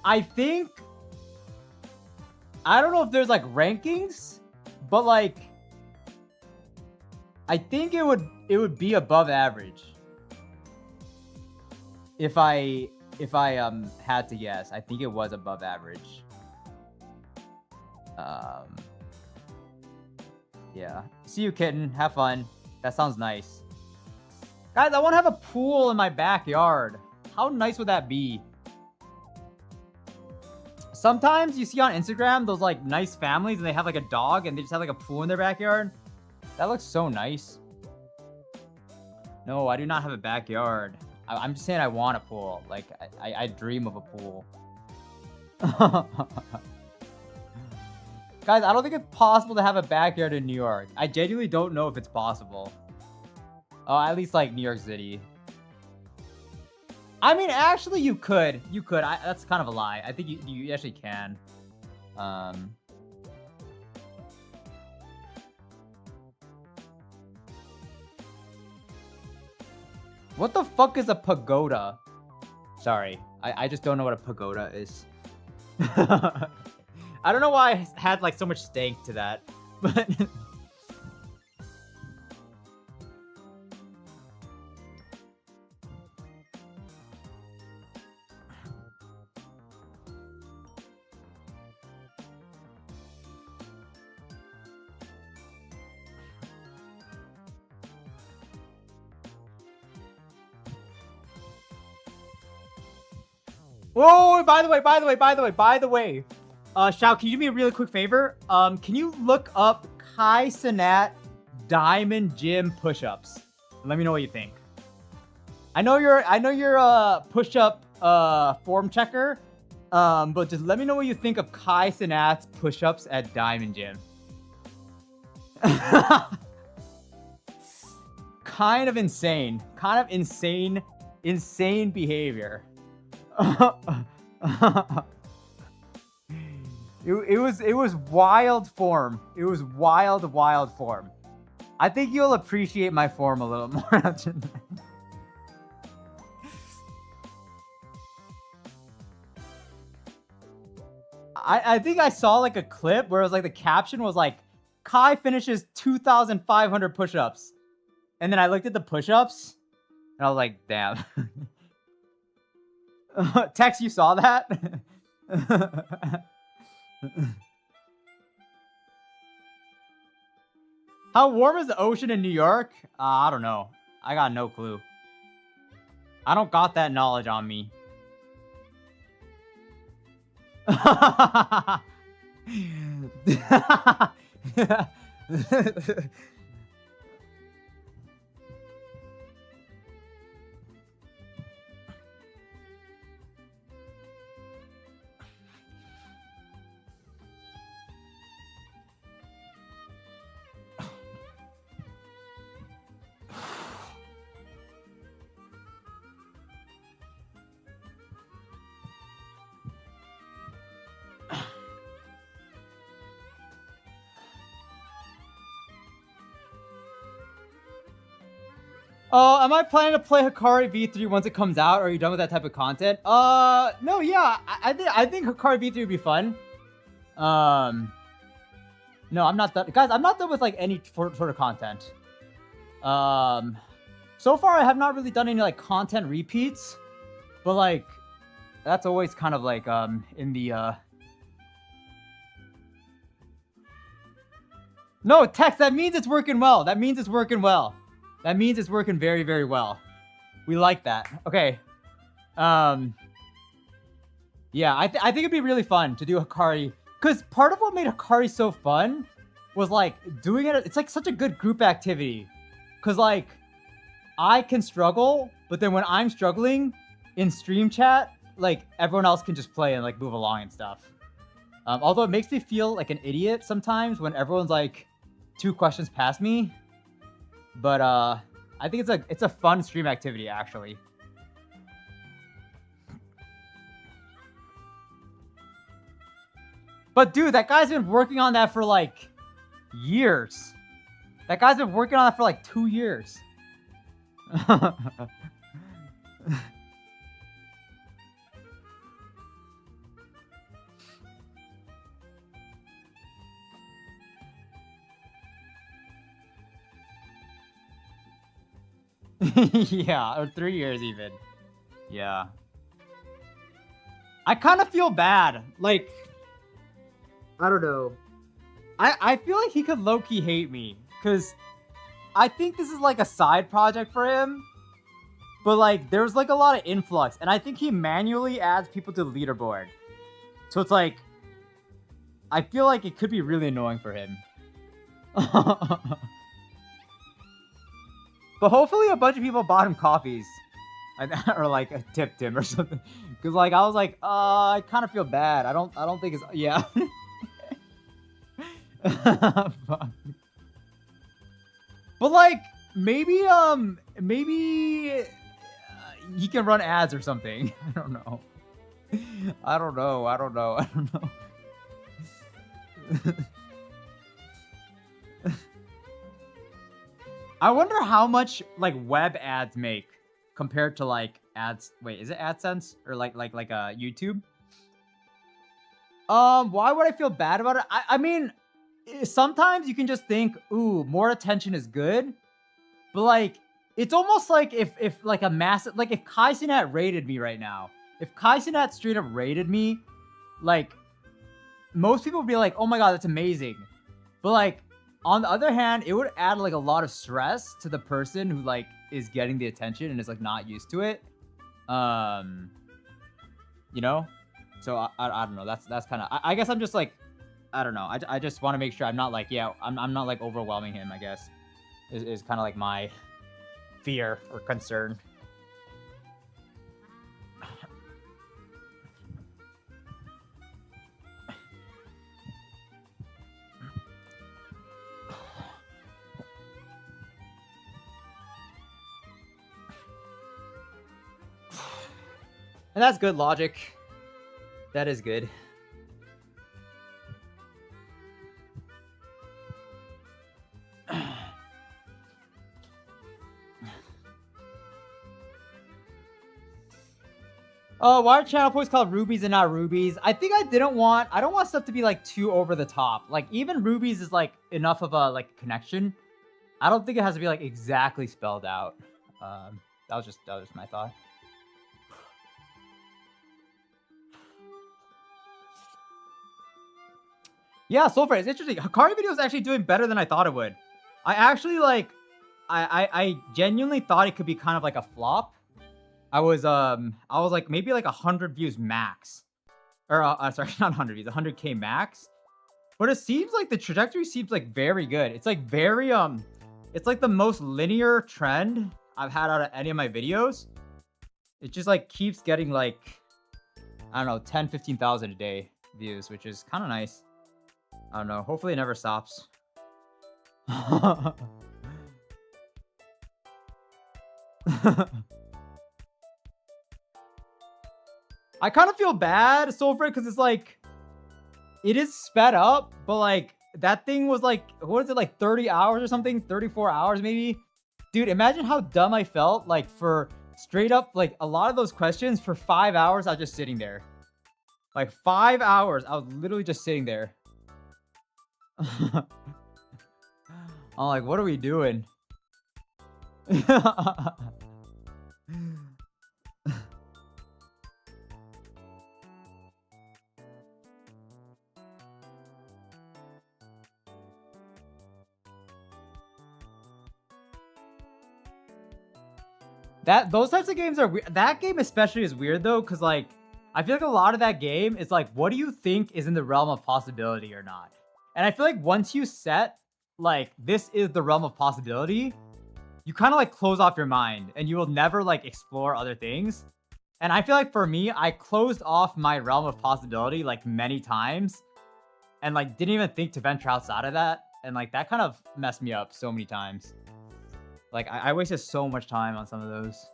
I think, I don't know if there's like rankings, but like I think it would be above average if I if I had to guess, I think it was above average. Yeah. See you, kitten. Have fun. That sounds nice. Guys, I want to have a pool in my backyard. How nice would that be? Sometimes you see on Instagram those like nice families and they have like a dog and they just have like a pool in their backyard. That looks so nice. No, I do not have a backyard. I'm just saying I want a pool. Like, I dream of a pool. Guys, I don't think it's possible to have a backyard in New York. I genuinely don't know if it's possible. Oh, at least like New York City. I mean, actually, you could. You could. That's kind of a lie. I think you actually can. What the fuck is a pagoda? Sorry, I just don't know what a pagoda is. I don't know why I had like so much stank to that, but whoa, by the way. Shao, can you do me a really quick favor? Can you look up Kai Cenat Diamond Gym push-ups? Let me know what you think. I know you're a push-up form checker. But just let me know what you think of Kai Cenat's push-ups at Diamond Gym. Kind of insane. Insane behavior. It was wild form. It was wild form. I think you'll appreciate my form a little more after that. I think I saw like a clip where it was like the caption was like, Kai finishes 2,500 push-ups. And then I looked at the push-ups and I was like, damn. Tex, you saw that? How warm is the ocean in New York? I don't know. I got no clue. I don't got that knowledge on me. Am I planning to play Hikari V3 once it comes out? Or are you done with that type of content? No, yeah. I think Hikari V3 would be fun. No, I'm not done. Guys, I'm not done with like any sort of content. So far I have not really done any like content repeats. But like, that's always kind of like, in the, No, Tex, that means it's working well. That means it's working well. That means it's working very, very well. We like that. Okay. Yeah, I think it'd be really fun to do Hikari. Because part of what made Hikari so fun was, like, doing it... It's, like, such a good group activity. Because, like, I can struggle, but then when I'm struggling in stream chat, like, everyone else can just play and, like, move along and stuff. Although it makes me feel like an idiot sometimes when everyone's, like, 2 questions past me. But I think it's a fun stream activity, actually. But dude, that guy's been working on that for like years. That guy's been working on that for like 2 years. Yeah, or 3 years even. Yeah. I kind of feel bad. Like, I don't know. I feel like he could low-key hate me because I think this is like a side project for him. But like, there's like a lot of influx, and I think he manually adds people to the leaderboard. So it's like, I feel like it could be really annoying for him. But hopefully a bunch of people bought him coffees. Or like tipped him or something. Because like, I was like, I kind of feel bad. I don't think it's, yeah. Fuck. But like, maybe he can run ads or something. I don't know. I don't know. I wonder how much like web ads make compared to like ads. Wait, is it AdSense or like YouTube? Why would I feel bad about it? I mean, sometimes you can just think, ooh, more attention is good. But like, it's almost like if like a massive, like if Kai Cenat rated me right now, if Kai Cenat straight up rated me, like most people would be like, oh my god, that's amazing. But like, on the other hand, it would add like a lot of stress to the person who like is getting the attention and is like not used to it. You know? So I don't know. That's kind of, I guess I'm just like, I don't know. I just want to make sure I'm not like, yeah, I'm not like overwhelming him, I guess. Is kind of like my fear or concern. And that's good logic. That is good. Why are channel points called rubies and not rubies? I think I don't want stuff to be like too over the top. Like even rubies is like enough of a like connection. I don't think it has to be like exactly spelled out. That was just my thought. Yeah, so far it's interesting. Hikari video is actually doing better than I thought it would. I actually like, I genuinely thought it could be kind of like a flop. I was like maybe like 100 views max, or sorry, not 100 views, 100K max. But it seems like the trajectory seems like very good. It's like very it's like the most linear trend I've had out of any of my videos. It just like keeps getting like, I don't know, 10, 15,000 a day views, which is kind of nice. I don't know. Hopefully it never stops. I kind of feel bad, Sulfur, because it's like, it is sped up, but like, that thing was like, what is it, like 30 hours or something? 34 hours maybe? Dude, imagine how dumb I felt, like, for straight up, like, a lot of those questions, for 5 hours, I was just sitting there. Like, 5 hours, I was literally just sitting there. I'm like, what are we doing? Those types of games are weird. That game especially is weird though, because like, I feel like a lot of that game is like, what do you think is in the realm of possibility or not? And I feel like once you set, like, this is the realm of possibility, you kind of like close off your mind and you will never like explore other things. And I feel like for me, I closed off my realm of possibility like many times and like didn't even think to venture outside of that. And like that kind of messed me up so many times. Like I wasted so much time on some of those.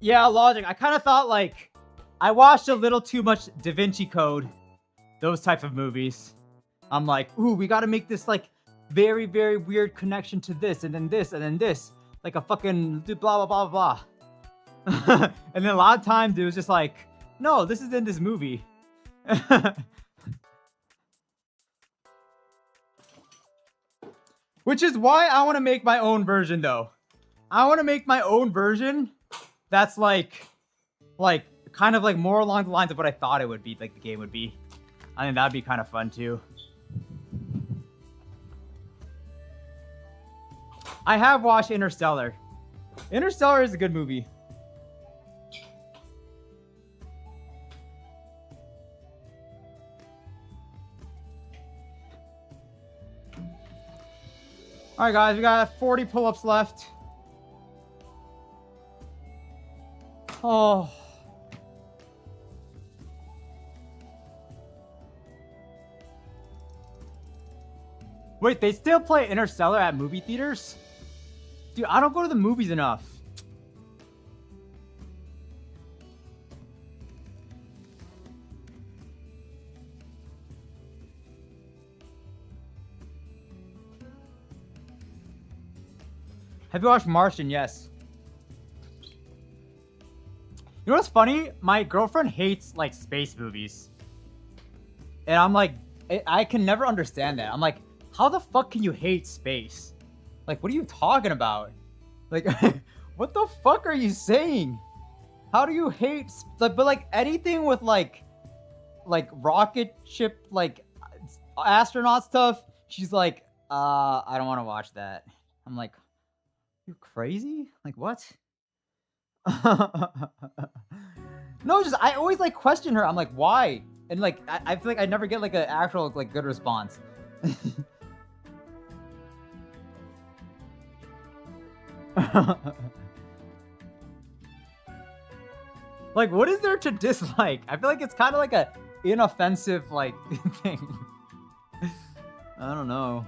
Yeah, logic. I kind of thought like, I watched a little too much Da Vinci Code, those types of movies. I'm like, ooh, we got to make this like very, very weird connection to this, and then this, and then this, like a fucking blah, blah, blah, blah. And then a lot of times it was just like, no, this is in this movie. Which is why I want to make my own version, though. I want to make my own version that's like kind of like more along the lines of what I thought it would be, like the game would be. I think that'd be kind of fun too. I have watched Interstellar. Interstellar is a good movie. All right, guys, we got 40 pull-ups left. Oh. Wait, they still play Interstellar at movie theaters? Dude, I don't go to the movies enough. Have you watched Martian? Yes. You know what's funny? My girlfriend hates like space movies. And I'm like, I can never understand that. I'm like, how the fuck can you hate space? Like, what are you talking about? Like, what the fuck are you saying? How do you hate, but like anything with like rocket ship, like astronaut stuff, she's like, I don't want to watch that. I'm like, you crazy? Like, what? No, just, I always like question her. I'm like, why? And like, I feel like I never get like an actual like good response. Like, what is there to dislike? I feel like it's kind of like a inoffensive like thing. I don't know.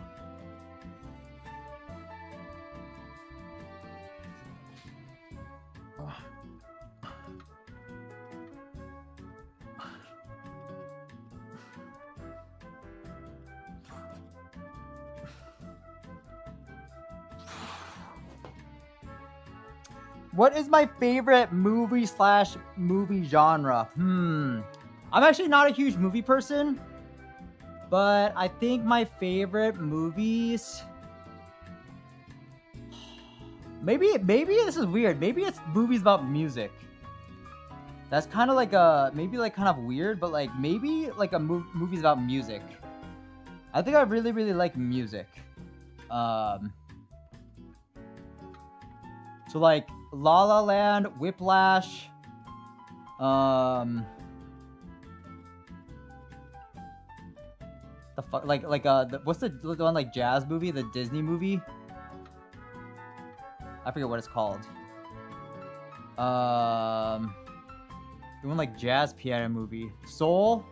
What is my favorite movie / movie genre? I'm actually not a huge movie person, but I think my favorite movies, maybe this is weird. Maybe it's movies about music. That's kind of like maybe like kind of weird, but like maybe like movies about music. I think I really, really like music. So like La La Land, Whiplash, the fuck, what's the one like jazz movie, the Disney movie? I forget what it's called. The one like jazz piano movie, Soul.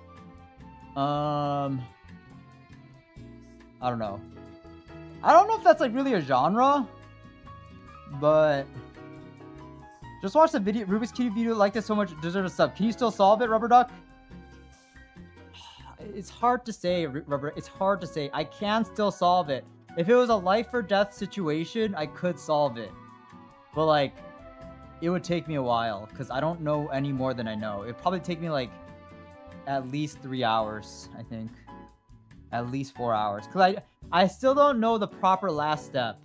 I don't know. I don't know if that's like really a genre. But just watch the video. Rubik's Cube video like this so much, deserves a sub. Can you still solve it, Rubber Duck? It's hard to say, Rubber. It's hard to say. I can still solve it. If it was a life or death situation, I could solve it. But like, it would take me a while because I don't know any more than I know. It'd probably take me like at least 3 hours, I think. At least 4 hours. Because I still don't know the proper last step.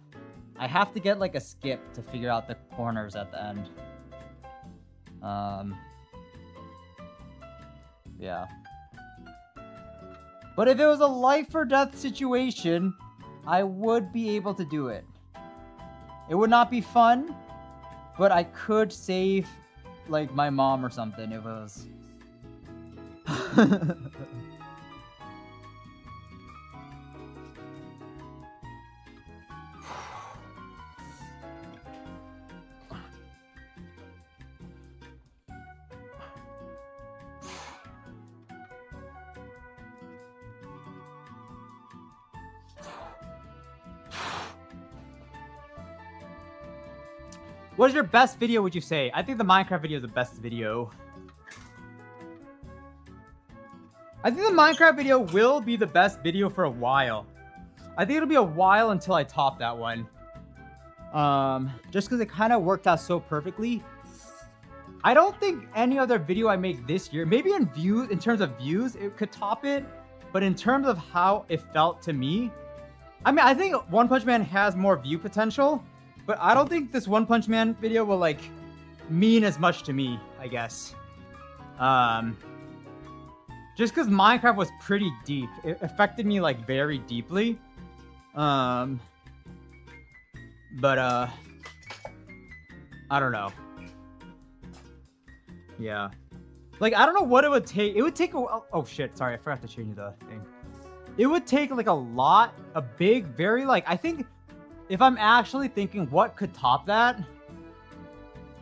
I have to get like a skip to figure out the corners at the end. Yeah. But if it was a life or death situation, I would be able to do it. It would not be fun, but I could save like my mom or something if it was. What is your best video, would you say? I think the Minecraft video is the best video. I think the Minecraft video will be the best video for a while. I think it'll be a while until I top that one. Just because it kind of worked out so perfectly. I don't think any other video I make this year, maybe in views, in terms of views, it could top it. But in terms of how it felt to me, I mean, I think One Punch Man has more view potential, but I don't think this One Punch Man video will like mean as much to me, I guess. Just because Minecraft was pretty deep. It affected me like very deeply. But I don't know. Yeah. Like, I don't know what it would take. It would take a... Oh, shit. Sorry, I forgot to change the thing. It would take, like, a big, very, like... I think if I'm actually thinking what could top that,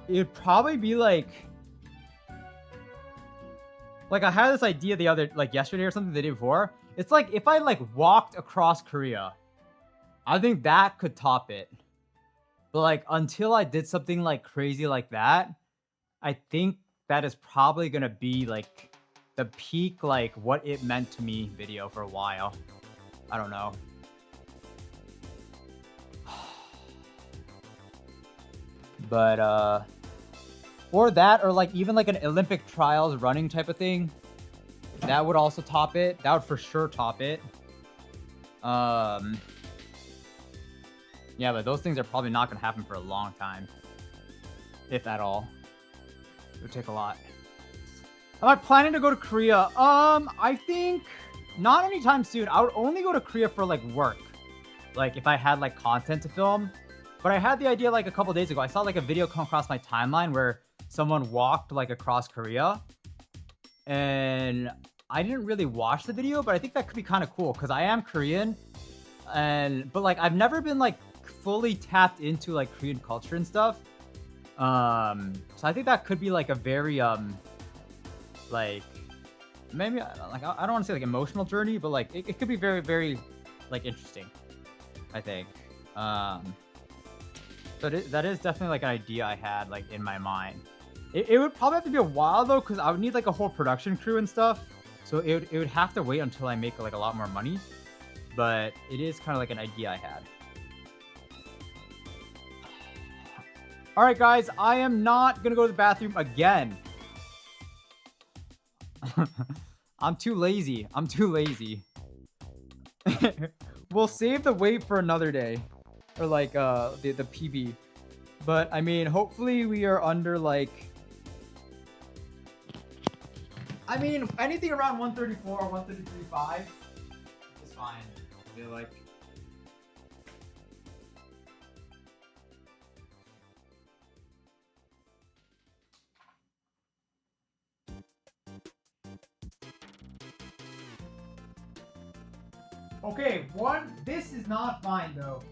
it would probably be, like... Like, I had this idea the other... Like, yesterday or something, the day before. It's like, if I, like, walked across Korea, I think that could top it. But, like, until I did something, like, crazy like that, I think that is probably gonna be like the peak, like what it meant to me video for a while. I don't know. But or that, or like even like an Olympic trials running type of thing. That would also top it. That would for sure top it. Yeah, but those things are probably not gonna happen for a long time. If at all. It would take a lot. Am I planning to go to Korea? I think not anytime soon. I would only go to Korea for like work. Like if I had like content to film. But I had the idea like a couple days ago. I saw like a video come across my timeline where someone walked like across Korea. And I didn't really watch the video, but I think that could be kind of cool because I am Korean. But like I've never been like fully tapped into like Korean culture and stuff. So I think that could be like a very like maybe like I don't want to say like emotional journey, but like it could be very, very like interesting, I think. So that is definitely like an idea I had like in my mind. It would probably have to be a while though, because I would need like a whole production crew and stuff. So it would have to wait until I make like a lot more money. But it is kind of like an idea I had. All right, guys, I am not going to go to the bathroom again. I'm too lazy. I'm too lazy. We'll save the wait for another day. Or like the PB. But I mean, hopefully we are under like... I mean, anything around 134 or 133.5 is fine. I feel like... Okay, this is not fine though.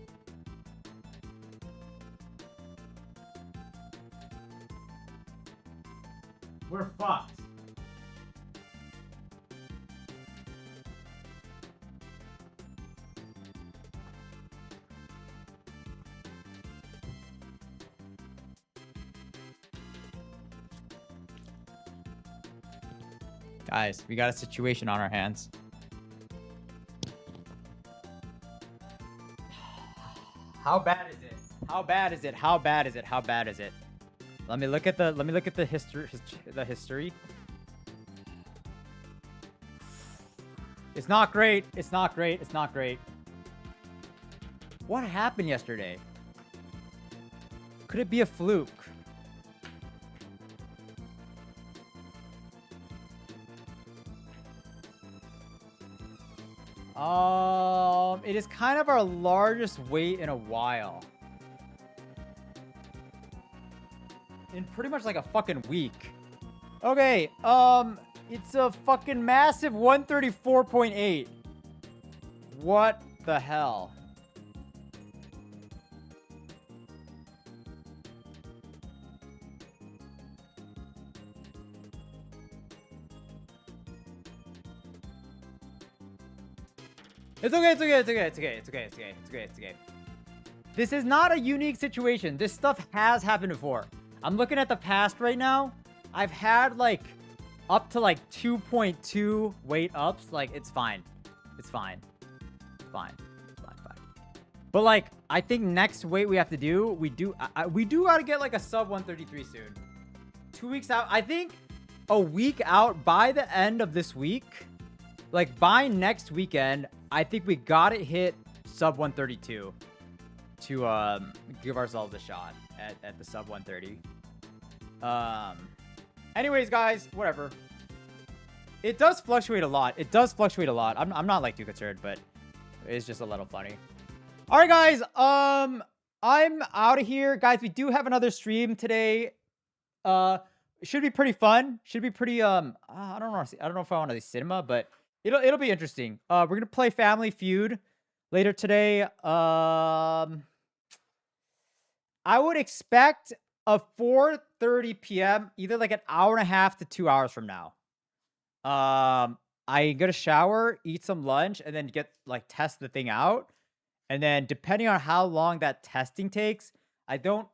We're fucked. Guys, we got a situation on our hands. How bad is it? How bad is it? How bad is it? How bad is it? Let me look at the history. It's not great. It's not great. It's not great. What happened yesterday? Could it be a fluke? It is kind of our largest wait in a while. In pretty much like a fucking week. Okay, it's a fucking massive 134.8. What the hell? It's okay, it's okay, it's okay, it's okay, it's okay, it's okay, it's okay, it's okay. This is not a unique situation. This stuff has happened before. I'm looking at the past right now. I've had like up to like 2.2 weight ups. Like, it's fine. It's fine. It's fine. It's fine. Fine. But like, I think next weight we have to do, we do gotta get like a sub 133 soon. 2 weeks out. I think a week out, by the end of this week, like by next weekend, I think we gotta hit sub 132 to give ourselves a shot at the sub 130. Anyways, guys, whatever. It does fluctuate a lot. It does fluctuate a lot. I'm not like too concerned, but it's just a little funny. All right, guys. I'm out of here, guys. We do have another stream today. It should be pretty fun. Should be pretty I don't know if I want to say cinema, but it'll be interesting. We're gonna play Family Feud later today. I would expect a 4:30 p.m. either like an hour and a half to 2 hours from now. I get a shower, eat some lunch, and then test the thing out. And then depending on how long that testing takes, I don't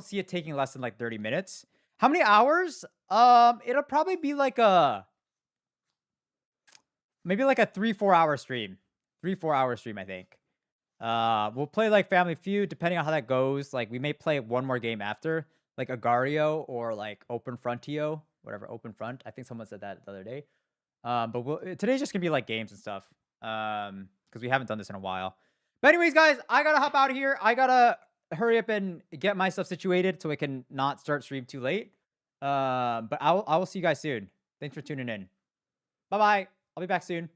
see it taking less than like 30 minutes. How many hours? It'll probably be like maybe like a 3-4 hour stream. 3-4 hour stream, I think. We'll play like Family Feud depending on how that goes. Like we may play one more game after, like Agario or like Open Frontio, whatever, Open Front. I think someone said that the other day. But today's just gonna be like games and stuff. Because we haven't done this in a while. But anyways, guys, I gotta hop out of here. I gotta hurry up and get my stuff situated so I can not start stream too late. But I will see you guys soon. Thanks for tuning in. Bye bye. I'll be back soon.